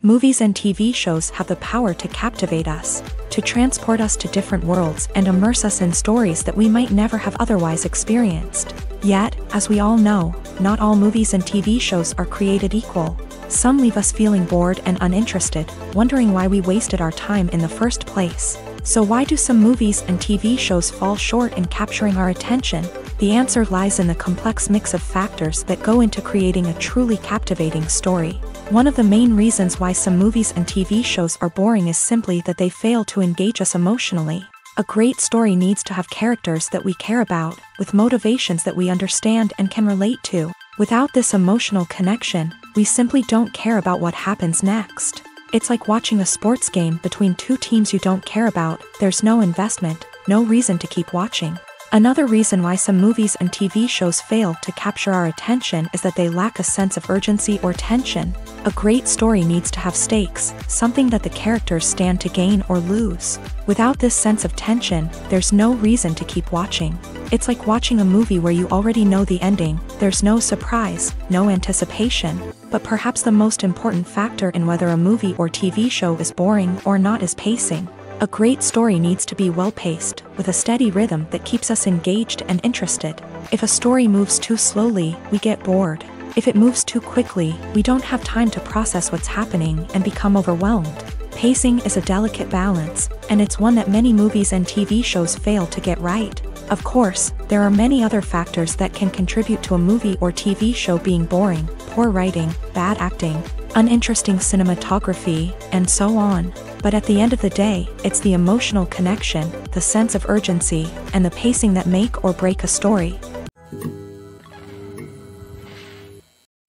Movies and TV shows have the power to captivate us, to transport us to different worlds and immerse us in stories that we might never have otherwise experienced. Yet, as we all know, not all movies and TV shows are created equal. Some leave us feeling bored and uninterested, wondering why we wasted our time in the first place. So why do some movies and TV shows fall short in capturing our attention? The answer lies in the complex mix of factors that go into creating a truly captivating story. One of the main reasons why some movies and TV shows are boring is simply that they fail to engage us emotionally. A great story needs to have characters that we care about, with motivations that we understand and can relate to. Without this emotional connection, we simply don't care about what happens next. It's like watching a sports game between two teams you don't care about. There's no investment, no reason to keep watching. Another reason why some movies and TV shows fail to capture our attention is that they lack a sense of urgency or tension. A great story needs to have stakes, something that the characters stand to gain or lose. Without this sense of tension, there's no reason to keep watching. It's like watching a movie where you already know the ending. There's no surprise, no anticipation. But perhaps the most important factor in whether a movie or TV show is boring or not is pacing. A great story needs to be well-paced, with a steady rhythm that keeps us engaged and interested. If a story moves too slowly, we get bored. If it moves too quickly, we don't have time to process what's happening and become overwhelmed. Pacing is a delicate balance, and it's one that many movies and TV shows fail to get right. Of course, there are many other factors that can contribute to a movie or TV show being boring: poor writing, bad acting, uninteresting cinematography, and so on. But at the end of the day, it's the emotional connection, the sense of urgency, and the pacing that make or break a story.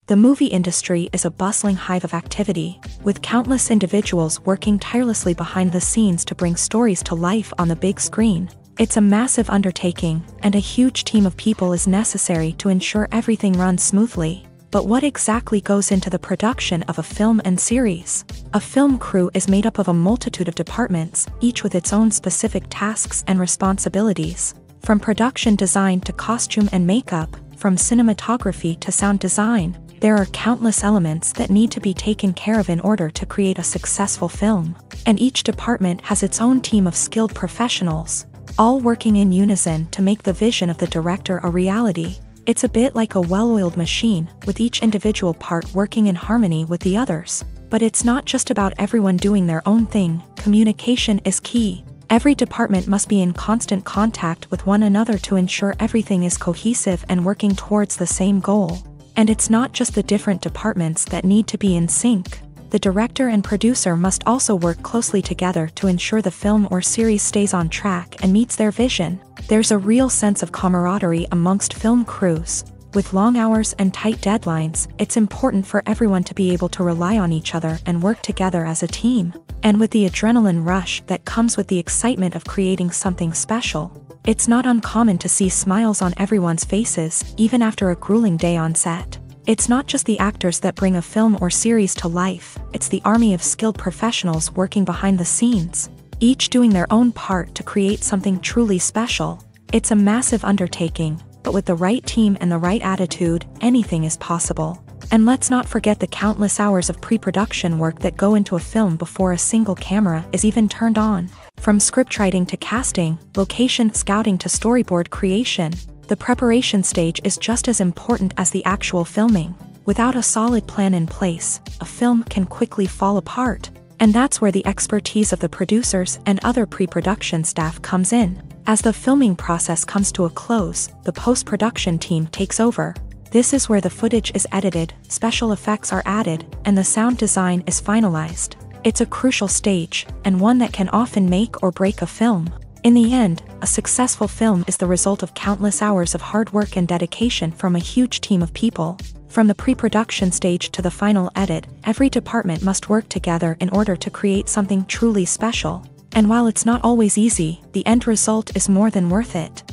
The movie industry is a bustling hive of activity, with countless individuals working tirelessly behind the scenes to bring stories to life on the big screen. It's a massive undertaking, and a huge team of people is necessary to ensure everything runs smoothly. But what exactly goes into the production of a film and series? A film crew is made up of a multitude of departments, each with its own specific tasks and responsibilities. From production design to costume and makeup, from cinematography to sound design, there are countless elements that need to be taken care of in order to create a successful film. And each department has its own team of skilled professionals, all working in unison to make the vision of the director a reality. It's a bit like a well-oiled machine, with each individual part working in harmony with the others. But it's not just about everyone doing their own thing. Communication is key. Every department must be in constant contact with one another to ensure everything is cohesive and working towards the same goal. And it's not just the different departments that need to be in sync. The director and producer must also work closely together to ensure the film or series stays on track and meets their vision. There's a real sense of camaraderie amongst film crews. With long hours and tight deadlines, it's important for everyone to be able to rely on each other and work together as a team. And with the adrenaline rush that comes with the excitement of creating something special, it's not uncommon to see smiles on everyone's faces, even after a grueling day on set. It's not just the actors that bring a film or series to life, it's the army of skilled professionals working behind the scenes, each doing their own part to create something truly special. It's a massive undertaking, but with the right team and the right attitude, anything is possible. And let's not forget the countless hours of pre-production work that go into a film before a single camera is even turned on. From scriptwriting to casting, location scouting to storyboard creation, the preparation stage is just as important as the actual filming. Without a solid plan in place, a film can quickly fall apart. And that's where the expertise of the producers and other pre-production staff comes in. As the filming process comes to a close, the post-production team takes over. This is where the footage is edited, special effects are added, and the sound design is finalized. It's a crucial stage, and one that can often make or break a film. In the end, a successful film is the result of countless hours of hard work and dedication from a huge team of people. From the pre-production stage to the final edit, every department must work together in order to create something truly special. And while it's not always easy, the end result is more than worth it.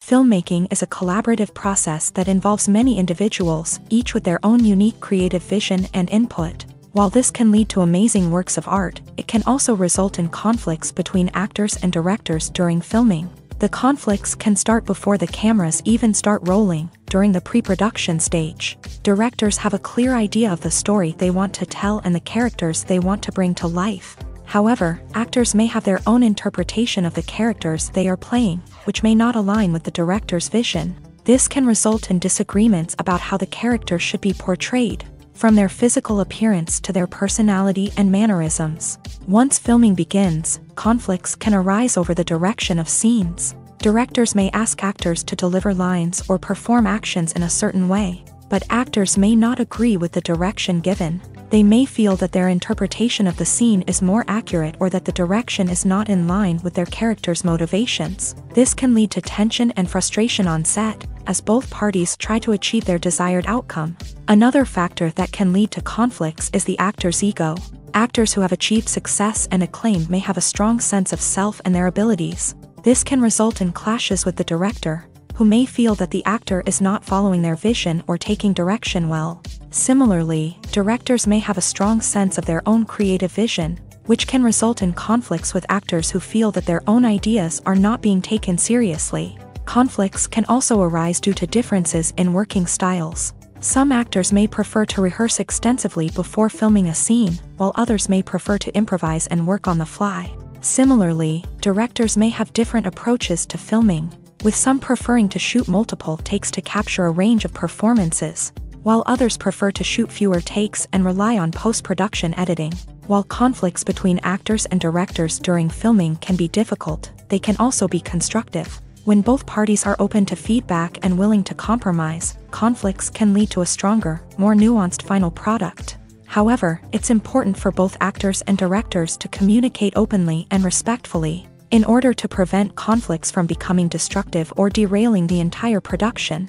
Filmmaking is a collaborative process that involves many individuals, each with their own unique creative vision and input. While this can lead to amazing works of art, it can also result in conflicts between actors and directors during filming. The conflicts can start before the cameras even start rolling, during the pre-production stage. Directors have a clear idea of the story they want to tell and the characters they want to bring to life. However, actors may have their own interpretation of the characters they are playing, which may not align with the director's vision. This can result in disagreements about how the character should be portrayed, from their physical appearance to their personality and mannerisms. Once filming begins, conflicts can arise over the direction of scenes. Directors may ask actors to deliver lines or perform actions in a certain way. but actors may not agree with the direction given. They may feel that their interpretation of the scene is more accurate or that the direction is not in line with their character's motivations. This can lead to tension and frustration on set, as both parties try to achieve their desired outcome. Another factor that can lead to conflicts is the actor's ego. Actors who have achieved success and acclaim may have a strong sense of self and their abilities. This can result in clashes with the director, who may feel that the actor is not following their vision or taking direction well. Similarly, directors may have a strong sense of their own creative vision, which can result in conflicts with actors who feel that their own ideas are not being taken seriously. Conflicts can also arise due to differences in working styles. Some actors may prefer to rehearse extensively before filming a scene, while others may prefer to improvise and work on the fly. Similarly, directors may have different approaches to filming, with some preferring to shoot multiple takes to capture a range of performances, while others prefer to shoot fewer takes and rely on post-production editing. While conflicts between actors and directors during filming can be difficult, they can also be constructive. When both parties are open to feedback and willing to compromise, conflicts can lead to a stronger, more nuanced final product. However, it's important for both actors and directors to communicate openly and respectfully, in order to prevent conflicts from becoming destructive or derailing the entire production.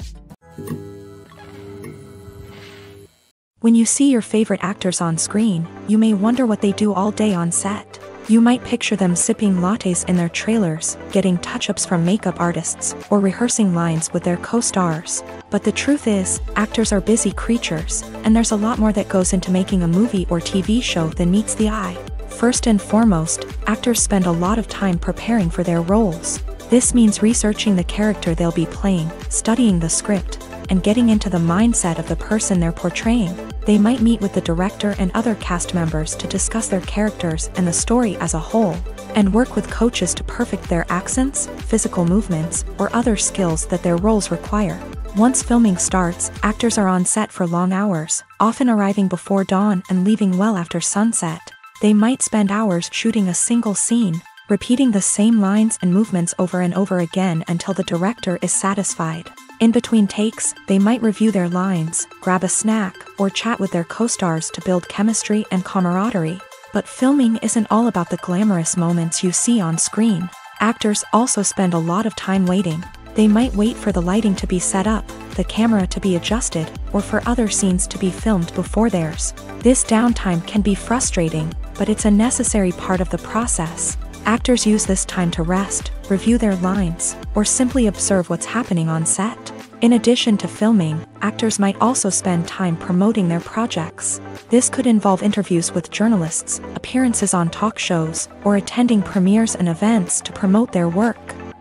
When you see your favorite actors on screen, you may wonder what they do all day on set. You might picture them sipping lattes in their trailers, getting touch-ups from makeup artists, or rehearsing lines with their co-stars. But the truth is, actors are busy creatures, and there's a lot more that goes into making a movie or TV show than meets the eye. First and foremost, actors spend a lot of time preparing for their roles. This means researching the character they'll be playing, studying the script, and getting into the mindset of the person they're portraying. They might meet with the director and other cast members to discuss their characters and the story as a whole, and work with coaches to perfect their accents, physical movements, or other skills that their roles require. Once filming starts, actors are on set for long hours, often arriving before dawn and leaving well after sunset. They might spend hours shooting a single scene, repeating the same lines and movements over and over again until the director is satisfied. In between takes, they might review their lines, grab a snack, or chat with their co-stars to build chemistry and camaraderie. But filming isn't all about the glamorous moments you see on screen. Actors also spend a lot of time waiting. They might wait for the lighting to be set up, the camera to be adjusted, or for other scenes to be filmed before theirs. This downtime can be frustrating, but it's a necessary part of the process. Actors use this time to rest, review their lines, or simply observe what's happening on set. In addition to filming, actors might also spend time promoting their projects. This could involve interviews with journalists, appearances on talk shows, or attending premieres and events to promote their work.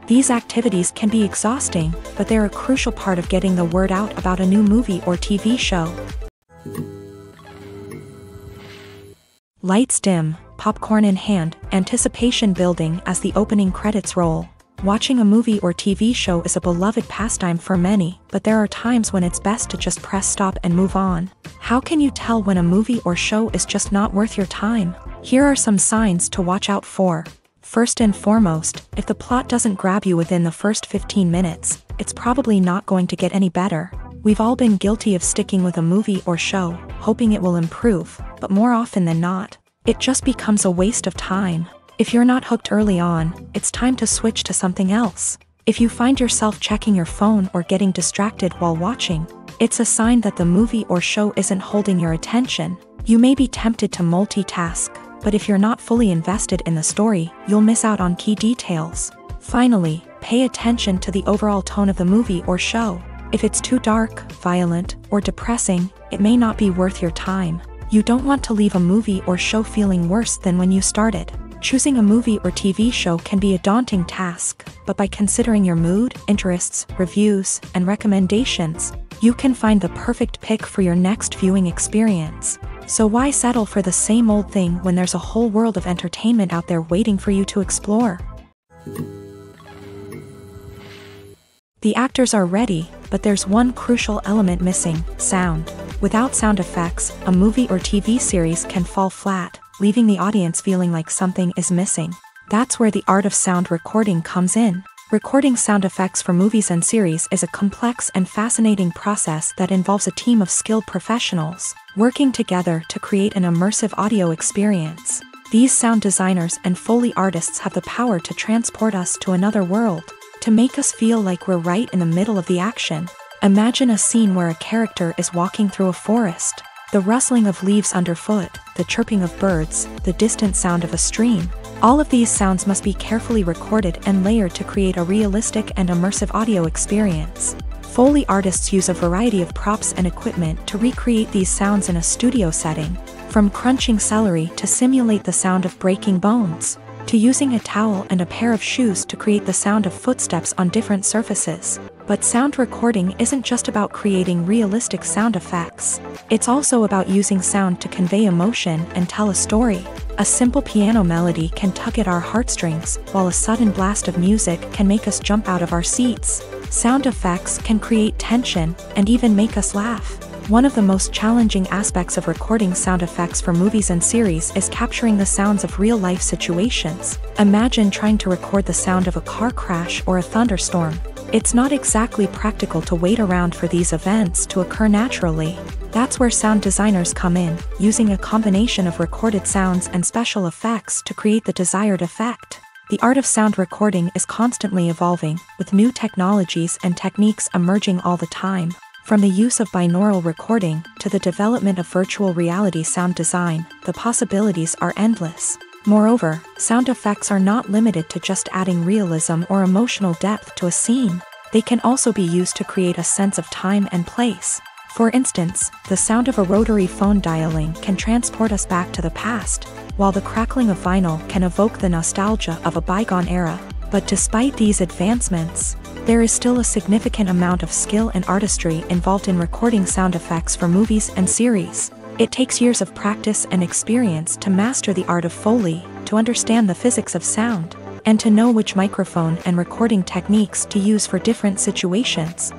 These activities can be exhausting, but they're a crucial part of getting the word out about a new movie or TV show. Lights dim, popcorn in hand, anticipation building as the opening credits roll. Watching a movie or TV show is a beloved pastime for many, but there are times when it's best to just press stop and move on. How can you tell when a movie or show is just not worth your time? Here are some signs to watch out for. First and foremost, if the plot doesn't grab you within the first 15 minutes, it's probably not going to get any better. We've all been guilty of sticking with a movie or show, hoping it will improve, but more often than not, it just becomes a waste of time. If you're not hooked early on, it's time to switch to something else. If you find yourself checking your phone or getting distracted while watching, it's a sign that the movie or show isn't holding your attention. You may be tempted to multitask, but if you're not fully invested in the story, you'll miss out on key details. Finally, pay attention to the overall tone of the movie or show. If it's too dark, violent, or depressing, it may not be worth your time. You don't want to leave a movie or show feeling worse than when you started. Choosing a movie or TV show can be a daunting task, but by considering your mood, interests, reviews, and recommendations, you can find the perfect pick for your next viewing experience. So why settle for the same old thing when there's a whole world of entertainment out there waiting for you to explore? The actors are ready, but there's one crucial element missing: sound. Without sound effects, a movie or TV series can fall flat, leaving the audience feeling like something is missing. That's where the art of sound recording comes in. Recording sound effects for movies and series is a complex and fascinating process that involves a team of skilled professionals working together to create an immersive audio experience. These sound designers and Foley artists have the power to transport us to another world, to make us feel like we're right in the middle of the action. Imagine a scene where a character is walking through a forest. The rustling of leaves underfoot, the chirping of birds, the distant sound of a stream. All of these sounds must be carefully recorded and layered to create a realistic and immersive audio experience. Foley artists use a variety of props and equipment to recreate these sounds in a studio setting, from crunching celery to simulate the sound of breaking bones, to using a towel and a pair of shoes to create the sound of footsteps on different surfaces. But sound recording isn't just about creating realistic sound effects. It's also about using sound to convey emotion and tell a story. A simple piano melody can tug at our heartstrings, while a sudden blast of music can make us jump out of our seats. Sound effects can create tension and even make us laugh. One of the most challenging aspects of recording sound effects for movies and series is capturing the sounds of real-life situations. Imagine trying to record the sound of a car crash or a thunderstorm. It's not exactly practical to wait around for these events to occur naturally. That's where sound designers come in, using a combination of recorded sounds and special effects to create the desired effect. The art of sound recording is constantly evolving, with new technologies and techniques emerging all the time. From the use of binaural recording to the development of virtual reality sound design, the possibilities are endless. Moreover, sound effects are not limited to just adding realism or emotional depth to a scene. They can also be used to create a sense of time and place. For instance, the sound of a rotary phone dialing can transport us back to the past, while the crackling of vinyl can evoke the nostalgia of a bygone era. But despite these advancements, there is still a significant amount of skill and artistry involved in recording sound effects for movies and series. It takes years of practice and experience to master the art of Foley, to understand the physics of sound, and to know which microphone and recording techniques to use for different situations.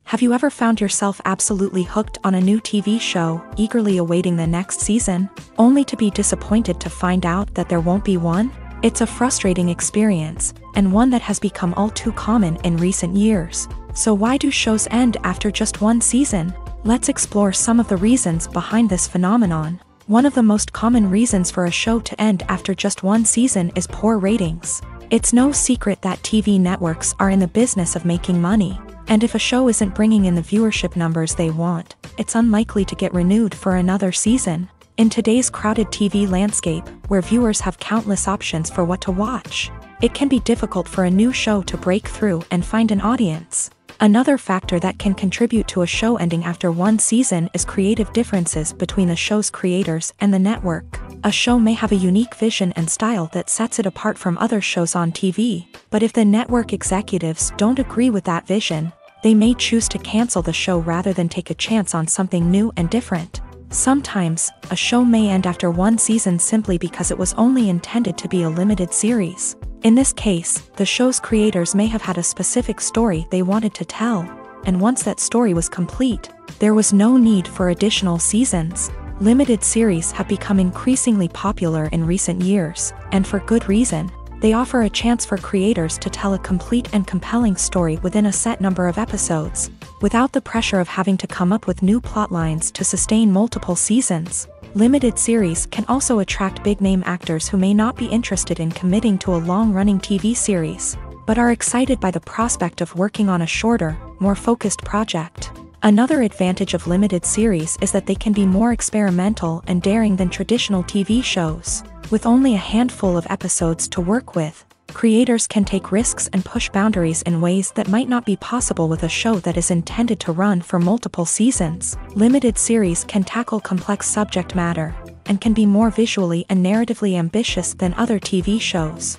Have you ever found yourself absolutely hooked on a new TV show, eagerly awaiting the next season, only to be disappointed to find out that there won't be one? It's a frustrating experience, and one that has become all too common in recent years. So why do shows end after just one season? Let's explore some of the reasons behind this phenomenon. One of the most common reasons for a show to end after just one season is poor ratings. It's no secret that TV networks are in the business of making money, and if a show isn't bringing in the viewership numbers they want, it's unlikely to get renewed for another season. In today's crowded TV landscape, where viewers have countless options for what to watch, it can be difficult for a new show to break through and find an audience. Another factor that can contribute to a show ending after one season is creative differences between the show's creators and the network. A show may have a unique vision and style that sets it apart from other shows on TV, but if the network executives don't agree with that vision, they may choose to cancel the show rather than take a chance on something new and different. Sometimes, a show may end after one season simply because it was only intended to be a limited series. In this case, the show's creators may have had a specific story they wanted to tell, and once that story was complete, there was no need for additional seasons. Limited series have become increasingly popular in recent years, and for good reason. They offer a chance for creators to tell a complete and compelling story within a set number of episodes, without the pressure of having to come up with new plotlines to sustain multiple seasons. Limited series can also attract big-name actors who may not be interested in committing to a long-running TV series, but are excited by the prospect of working on a shorter, more focused project. Another advantage of limited series is that they can be more experimental and daring than traditional TV shows. With only a handful of episodes to work with, creators can take risks and push boundaries in ways that might not be possible with a show that is intended to run for multiple seasons. Limited series can tackle complex subject matter, and can be more visually and narratively ambitious than other TV shows.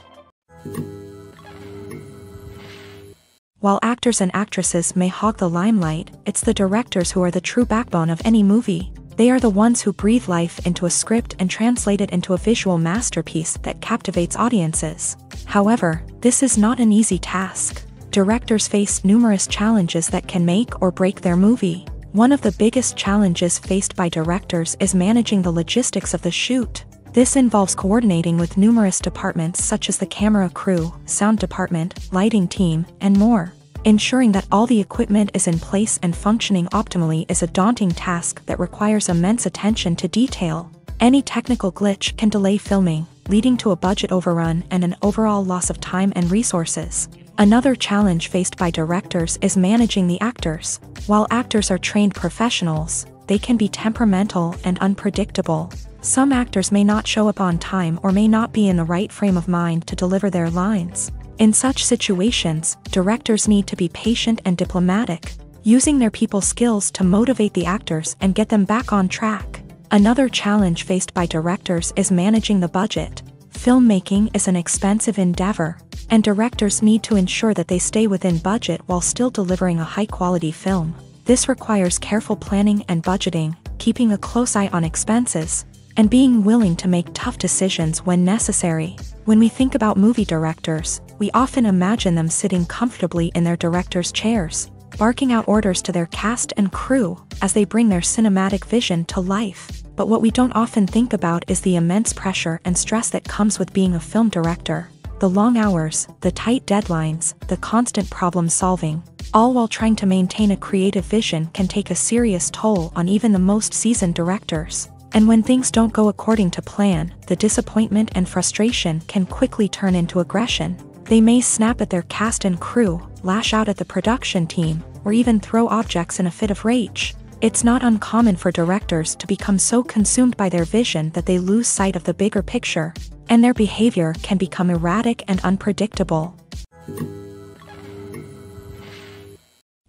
While actors and actresses may hog the limelight, it's the directors who are the true backbone of any movie. They are the ones who breathe life into a script and translate it into a visual masterpiece that captivates audiences. However, this is not an easy task. Directors face numerous challenges that can make or break their movie. One of the biggest challenges faced by directors is managing the logistics of the shoot. This involves coordinating with numerous departments such as the camera crew, sound department, lighting team, and more. Ensuring that all the equipment is in place and functioning optimally is a daunting task that requires immense attention to detail. Any technical glitch can delay filming, leading to a budget overrun and an overall loss of time and resources. Another challenge faced by directors is managing the actors. While actors are trained professionals, they can be temperamental and unpredictable. Some actors may not show up on time or may not be in the right frame of mind to deliver their lines. In such situations, directors need to be patient and diplomatic, using their people skills to motivate the actors and get them back on track. Another challenge faced by directors is managing the budget. Filmmaking is an expensive endeavor, and directors need to ensure that they stay within budget while still delivering a high-quality film. This requires careful planning and budgeting, keeping a close eye on expenses, and being willing to make tough decisions when necessary. When we think about movie directors, we often imagine them sitting comfortably in their director's chairs, barking out orders to their cast and crew as they bring their cinematic vision to life. But what we don't often think about is the immense pressure and stress that comes with being a film director. The long hours, the tight deadlines, the constant problem solving, all while trying to maintain a creative vision can take a serious toll on even the most seasoned directors. And when things don't go according to plan, the disappointment and frustration can quickly turn into aggression. They may snap at their cast and crew, lash out at the production team, or even throw objects in a fit of rage. It's not uncommon for directors to become so consumed by their vision that they lose sight of the bigger picture, and their behavior can become erratic and unpredictable.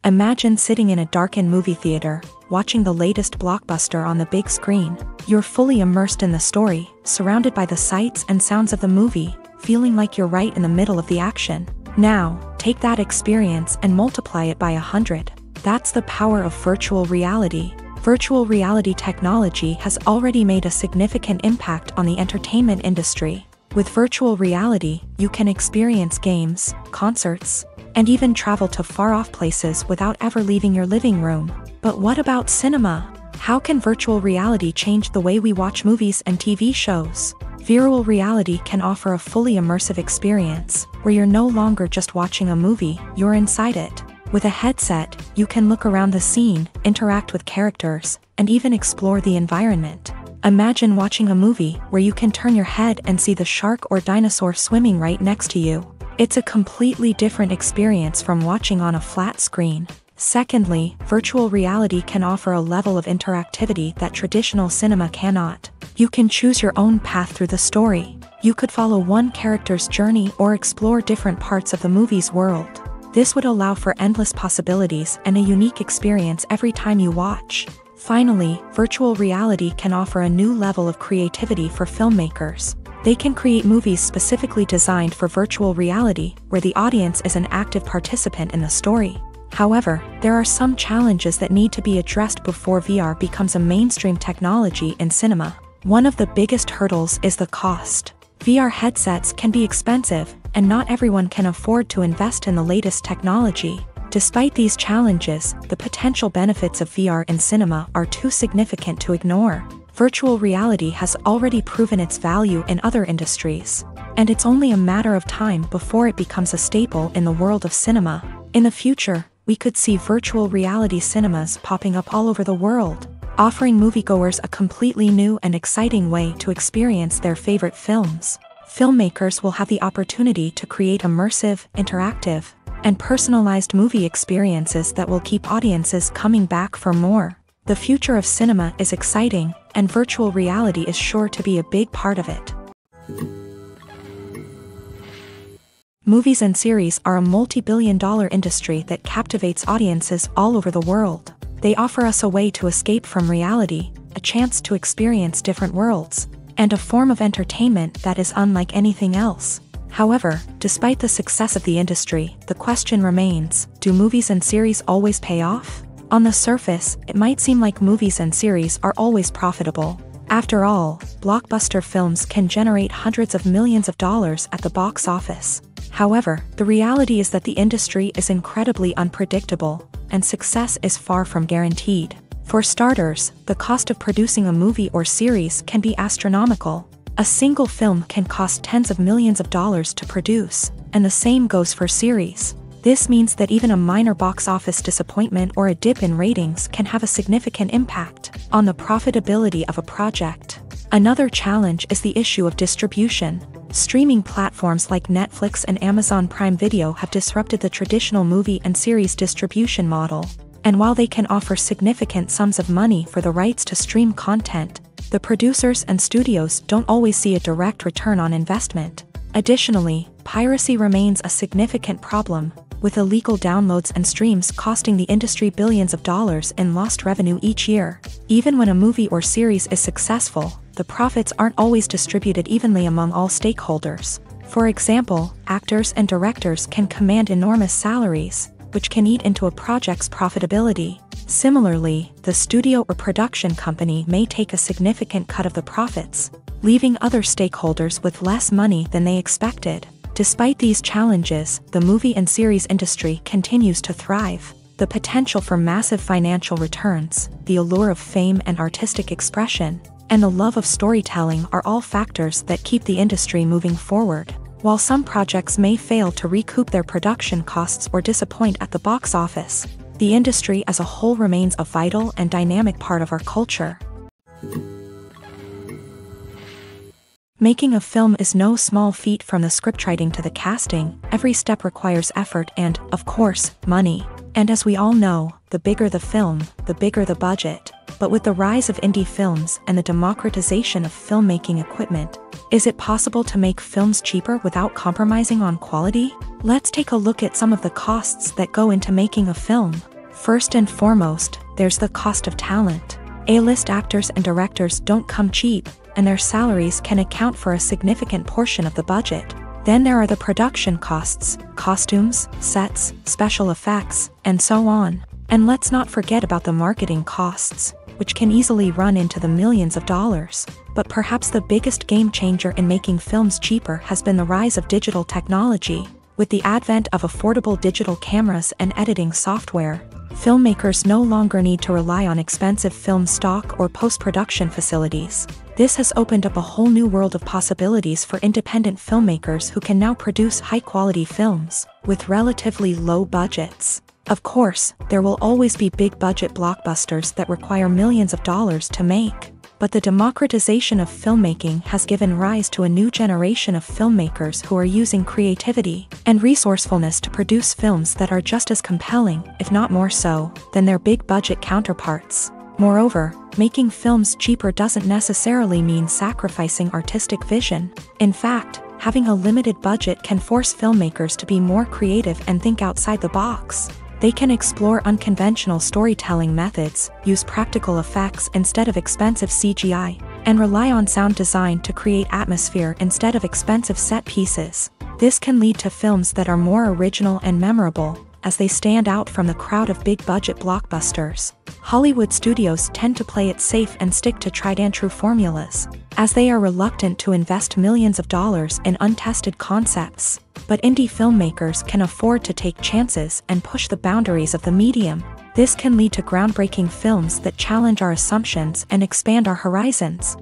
Imagine sitting in a darkened movie theater, watching the latest blockbuster on the big screen. You're fully immersed in the story, surrounded by the sights and sounds of the movie, feeling like you're right in the middle of the action. Now, take that experience and multiply it by 100. That's the power of virtual reality. Virtual reality technology has already made a significant impact on the entertainment industry. With virtual reality, you can experience games, concerts, and even travel to far-off places without ever leaving your living room. But what about cinema? How can virtual reality change the way we watch movies and TV shows? Virtual reality can offer a fully immersive experience, where you're no longer just watching a movie, you're inside it. With a headset, you can look around the scene, interact with characters, and even explore the environment. Imagine watching a movie where you can turn your head and see the shark or dinosaur swimming right next to you. It's a completely different experience from watching on a flat screen. Secondly, virtual reality can offer a level of interactivity that traditional cinema cannot. You can choose your own path through the story. You could follow one character's journey or explore different parts of the movie's world. This would allow for endless possibilities and a unique experience every time you watch. Finally, virtual reality can offer a new level of creativity for filmmakers. They can create movies specifically designed for virtual reality, where the audience is an active participant in the story. However, there are some challenges that need to be addressed before VR becomes a mainstream technology in cinema. One of the biggest hurdles is the cost. VR headsets can be expensive, and not everyone can afford to invest in the latest technology. Despite these challenges, the potential benefits of VR in cinema are too significant to ignore. Virtual reality has already proven its value in other industries, and it's only a matter of time before it becomes a staple in the world of cinema. In the future, we could see virtual reality cinemas popping up all over the world, offering moviegoers a completely new and exciting way to experience their favorite films. Filmmakers will have the opportunity to create immersive, interactive, and personalized movie experiences that will keep audiences coming back for more. The future of cinema is exciting, and virtual reality is sure to be a big part of it. Movies and series are a multi-billion-dollar industry that captivates audiences all over the world. They offer us a way to escape from reality, a chance to experience different worlds, and a form of entertainment that is unlike anything else. However, despite the success of the industry, the question remains, do movies and series always pay off? On the surface, it might seem like movies and series are always profitable. After all, blockbuster films can generate hundreds of millions of dollars at the box office. However, the reality is that the industry is incredibly unpredictable, and success is far from guaranteed. For starters, the cost of producing a movie or series can be astronomical. A single film can cost tens of millions of dollars to produce, and the same goes for series. This means that even a minor box office disappointment or a dip in ratings can have a significant impact on the profitability of a project. Another challenge is the issue of distribution. Streaming platforms like Netflix and Amazon Prime Video have disrupted the traditional movie and series distribution model. And while they can offer significant sums of money for the rights to stream content, the producers and studios don't always see a direct return on investment. Additionally, piracy remains a significant problem, with illegal downloads and streams costing the industry billions of dollars in lost revenue each year. Even when a movie or series is successful, the profits aren't always distributed evenly among all stakeholders. For example, actors and directors can command enormous salaries, which can eat into a project's profitability. Similarly, the studio or production company may take a significant cut of the profits, leaving other stakeholders with less money than they expected. Despite these challenges, the movie and series industry continues to thrive. The potential for massive financial returns, the allure of fame and artistic expression, and the love of storytelling are all factors that keep the industry moving forward. While some projects may fail to recoup their production costs or disappoint at the box office, the industry as a whole remains a vital and dynamic part of our culture. Making a film is no small feat. From the scriptwriting to the casting, every step requires effort and, of course, money. And as we all know, the bigger the film, the bigger the budget. But with the rise of indie films and the democratization of filmmaking equipment, is it possible to make films cheaper without compromising on quality? Let's take a look at some of the costs that go into making a film. First and foremost, there's the cost of talent. A-list actors and directors don't come cheap, and their salaries can account for a significant portion of the budget. Then there are the production costs, costumes, sets, special effects, and so on. And let's not forget about the marketing costs, which can easily run into the millions of dollars. But perhaps the biggest game changer in making films cheaper has been the rise of digital technology. With the advent of affordable digital cameras and editing software, filmmakers no longer need to rely on expensive film stock or post-production facilities. This has opened up a whole new world of possibilities for independent filmmakers who can now produce high-quality films with relatively low budgets. Of course, there will always be big-budget blockbusters that require millions of dollars to make. But the democratization of filmmaking has given rise to a new generation of filmmakers who are using creativity and resourcefulness to produce films that are just as compelling, if not more so, than their big-budget counterparts. Moreover, making films cheaper doesn't necessarily mean sacrificing artistic vision. In fact, having a limited budget can force filmmakers to be more creative and think outside the box. They can explore unconventional storytelling methods, use practical effects instead of expensive CGI, and rely on sound design to create atmosphere instead of expensive set pieces. This can lead to films that are more original and memorable, as they stand out from the crowd of big-budget blockbusters. Hollywood studios tend to play it safe and stick to tried-and-true formulas, as they are reluctant to invest millions of dollars in untested concepts. But indie filmmakers can afford to take chances and push the boundaries of the medium. This can lead to groundbreaking films that challenge our assumptions and expand our horizons.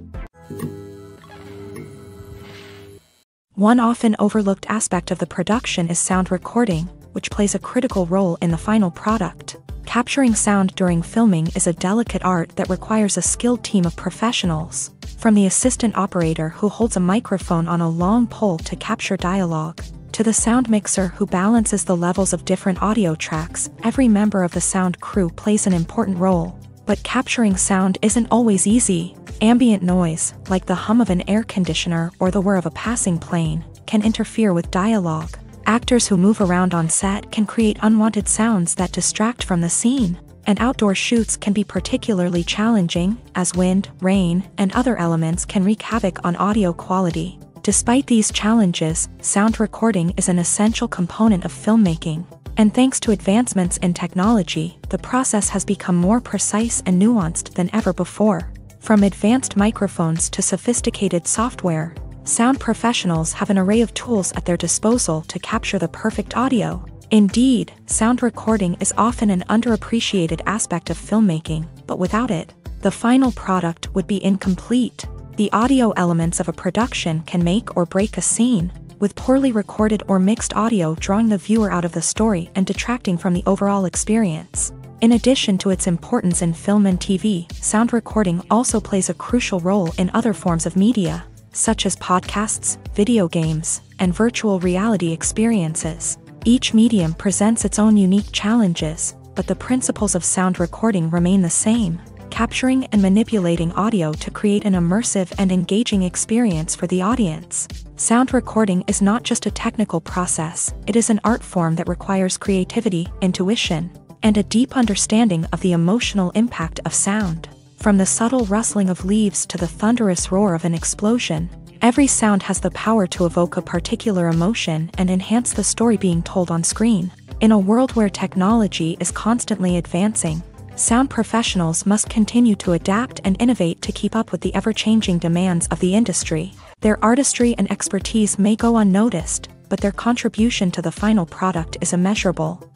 One often overlooked aspect of the production is sound recording, which plays a critical role in the final product. Capturing sound during filming is a delicate art that requires a skilled team of professionals. From the assistant operator who holds a microphone on a long pole to capture dialogue, to the sound mixer who balances the levels of different audio tracks, every member of the sound crew plays an important role. But capturing sound isn't always easy. Ambient noise, like the hum of an air conditioner or the whir of a passing plane, can interfere with dialogue. Actors who move around on set can create unwanted sounds that distract from the scene. And outdoor shoots can be particularly challenging, as wind, rain, and other elements can wreak havoc on audio quality. Despite these challenges, sound recording is an essential component of filmmaking. And thanks to advancements in technology, the process has become more precise and nuanced than ever before. From advanced microphones to sophisticated software, sound professionals have an array of tools at their disposal to capture the perfect audio. Indeed, sound recording is often an underappreciated aspect of filmmaking, but without it, the final product would be incomplete. The audio elements of a production can make or break a scene, with poorly recorded or mixed audio drawing the viewer out of the story and detracting from the overall experience. In addition to its importance in film and TV, sound recording also plays a crucial role in other forms of media, such as podcasts, video games, and virtual reality experiences. Each medium presents its own unique challenges, but the principles of sound recording remain the same, capturing and manipulating audio to create an immersive and engaging experience for the audience. Sound recording is not just a technical process, it is an art form that requires creativity, intuition, and a deep understanding of the emotional impact of sound. From the subtle rustling of leaves to the thunderous roar of an explosion, every sound has the power to evoke a particular emotion and enhance the story being told on screen. In a world where technology is constantly advancing, sound professionals must continue to adapt and innovate to keep up with the ever-changing demands of the industry. Their artistry and expertise may go unnoticed, but their contribution to the final product is immeasurable.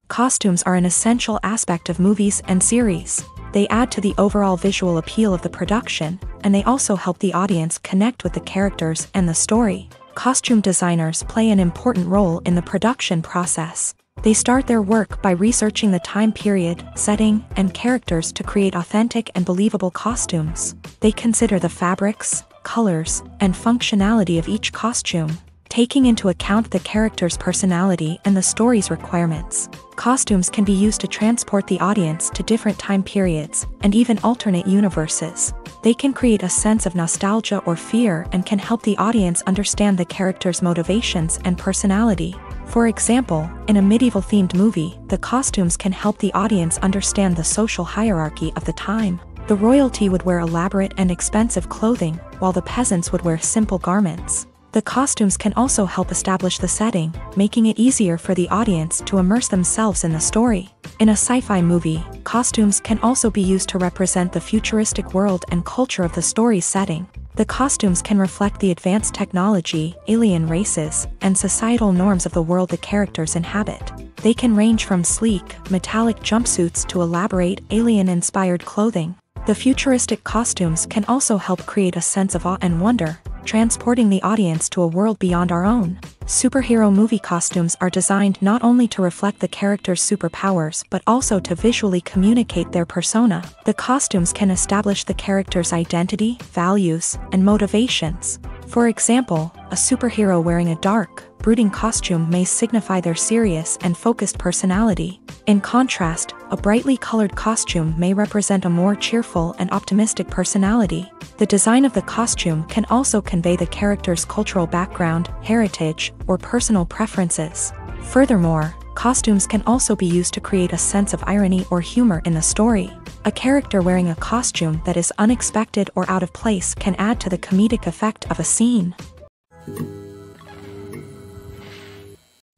Costumes are an essential aspect of movies and series. They add to the overall visual appeal of the production, and they also help the audience connect with the characters and the story. Costume designers play an important role in the production process. They start their work by researching the time period, setting, and characters to create authentic and believable costumes. They consider the fabrics, colors, and functionality of each costume, taking into account the character's personality and the story's requirements. Costumes can be used to transport the audience to different time periods and even alternate universes. They can create a sense of nostalgia or fear and can help the audience understand the character's motivations and personality. For example, in a medieval-themed movie, the costumes can help the audience understand the social hierarchy of the time. The royalty would wear elaborate and expensive clothing, while the peasants would wear simple garments. The costumes can also help establish the setting, making it easier for the audience to immerse themselves in the story. In a sci-fi movie, costumes can also be used to represent the futuristic world and culture of the story's setting. The costumes can reflect the advanced technology, alien races, and societal norms of the world the characters inhabit. They can range from sleek, metallic jumpsuits to elaborate, alien-inspired clothing. The futuristic costumes can also help create a sense of awe and wonder, transporting the audience to a world beyond our own. Superhero movie costumes are designed not only to reflect the character's superpowers but also to visually communicate their persona. The costumes can establish the character's identity, values, and motivations. For example, a superhero wearing a dark, brooding costume may signify their serious and focused personality. In contrast, a brightly colored costume may represent a more cheerful and optimistic personality. The design of the costume can also convey the character's cultural background, heritage, or personal preferences. Furthermore, costumes can also be used to create a sense of irony or humor in the story. A character wearing a costume that is unexpected or out of place can add to the comedic effect of a scene.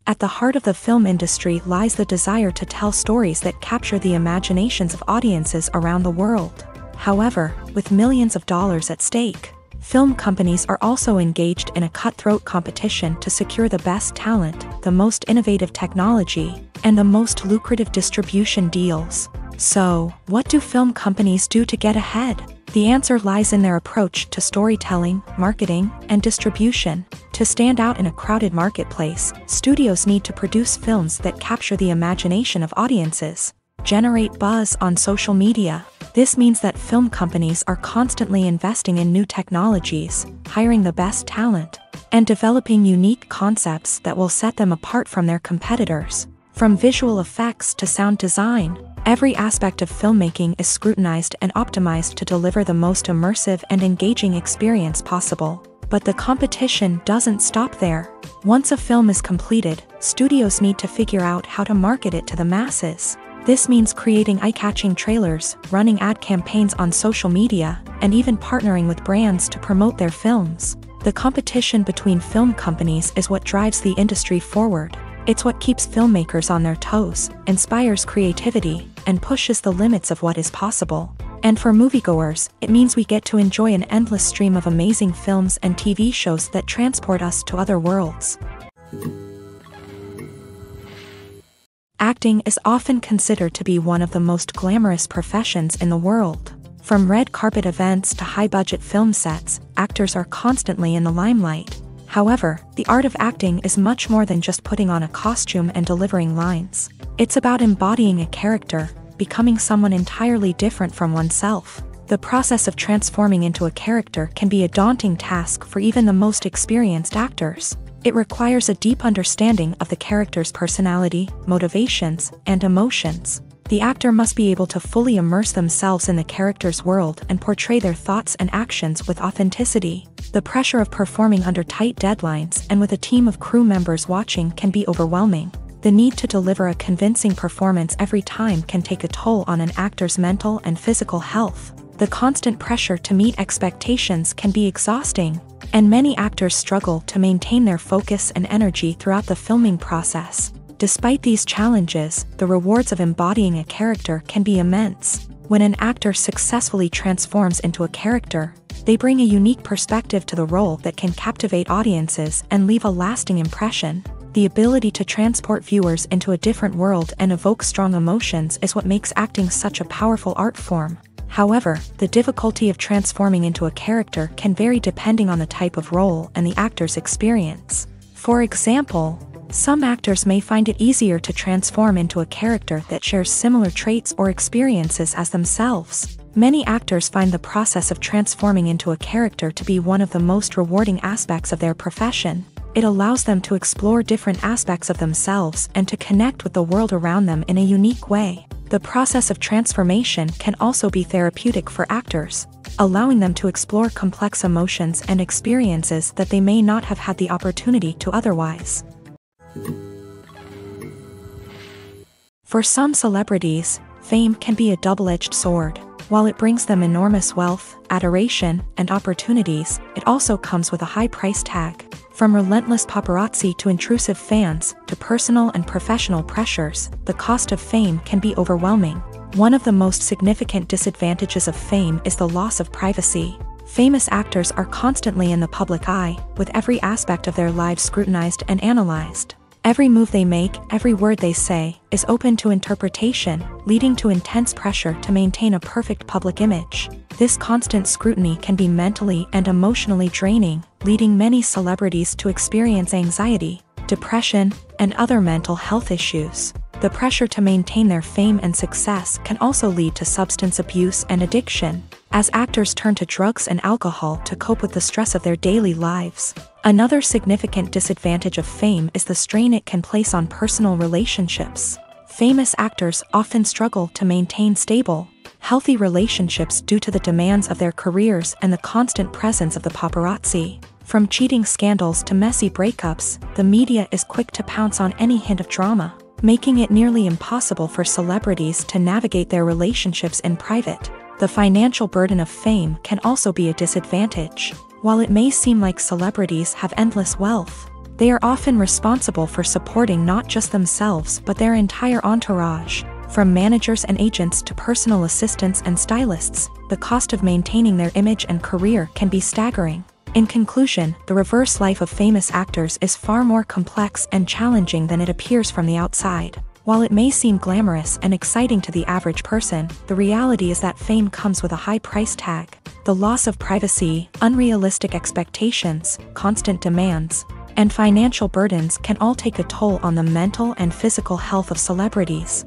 At the heart of the film industry lies the desire to tell stories that capture the imaginations of audiences around the world. However, with millions of dollars at stake, film companies are also engaged in a cutthroat competition to secure the best talent, the most innovative technology, and the most lucrative distribution deals. So, what do film companies do to get ahead? The answer lies in their approach to storytelling, marketing, and distribution. To stand out in a crowded marketplace, studios need to produce films that capture the imagination of audiences, generate buzz on social media. This means that film companies are constantly investing in new technologies, hiring the best talent, and developing unique concepts that will set them apart from their competitors. From visual effects to sound design, every aspect of filmmaking is scrutinized and optimized to deliver the most immersive and engaging experience possible. But the competition doesn't stop there. Once a film is completed, studios need to figure out how to market it to the masses. This means creating eye-catching trailers, running ad campaigns on social media, and even partnering with brands to promote their films. The competition between film companies is what drives the industry forward. It's what keeps filmmakers on their toes, inspires creativity, and pushes the limits of what is possible. And for moviegoers, it means we get to enjoy an endless stream of amazing films and TV shows that transport us to other worlds. Acting is often considered to be one of the most glamorous professions in the world. From red carpet events to high-budget film sets, actors are constantly in the limelight. However, the art of acting is much more than just putting on a costume and delivering lines. It's about embodying a character, becoming someone entirely different from oneself. The process of transforming into a character can be a daunting task for even the most experienced actors. It requires a deep understanding of the character's personality, motivations, and emotions. The actor must be able to fully immerse themselves in the character's world and portray their thoughts and actions with authenticity. The pressure of performing under tight deadlines and with a team of crew members watching can be overwhelming. The need to deliver a convincing performance every time can take a toll on an actor's mental and physical health. The constant pressure to meet expectations can be exhausting, and many actors struggle to maintain their focus and energy throughout the filming process. Despite these challenges, the rewards of embodying a character can be immense. When an actor successfully transforms into a character, they bring a unique perspective to the role that can captivate audiences and leave a lasting impression. The ability to transport viewers into a different world and evoke strong emotions is what makes acting such a powerful art form. However, the difficulty of transforming into a character can vary depending on the type of role and the actor's experience. For example, some actors may find it easier to transform into a character that shares similar traits or experiences as themselves. Many actors find the process of transforming into a character to be one of the most rewarding aspects of their profession. It allows them to explore different aspects of themselves and to connect with the world around them in a unique way. The process of transformation can also be therapeutic for actors, allowing them to explore complex emotions and experiences that they may not have had the opportunity to otherwise. For some celebrities, fame can be a double-edged sword. While it brings them enormous wealth, adoration, and opportunities, it also comes with a high price tag. From relentless paparazzi to intrusive fans, to personal and professional pressures, the cost of fame can be overwhelming. One of the most significant disadvantages of fame is the loss of privacy. Famous actors are constantly in the public eye, with every aspect of their lives scrutinized and analyzed. Every move they make, every word they say, is open to interpretation, leading to intense pressure to maintain a perfect public image. This constant scrutiny can be mentally and emotionally draining, leading many celebrities to experience anxiety, depression, and other mental health issues. The pressure to maintain their fame and success can also lead to substance abuse and addiction, as actors turn to drugs and alcohol to cope with the stress of their daily lives. Another significant disadvantage of fame is the strain it can place on personal relationships. Famous actors often struggle to maintain stable, healthy relationships due to the demands of their careers and the constant presence of the paparazzi. From cheating scandals to messy breakups, the media is quick to pounce on any hint of drama, making it nearly impossible for celebrities to navigate their relationships in private. The financial burden of fame can also be a disadvantage. While it may seem like celebrities have endless wealth, they are often responsible for supporting not just themselves but their entire entourage. From managers and agents to personal assistants and stylists, the cost of maintaining their image and career can be staggering. In conclusion, the reverse life of famous actors is far more complex and challenging than it appears from the outside. While it may seem glamorous and exciting to the average person, the reality is that fame comes with a high price tag. The loss of privacy, unrealistic expectations, constant demands, and financial burdens can all take a toll on the mental and physical health of celebrities.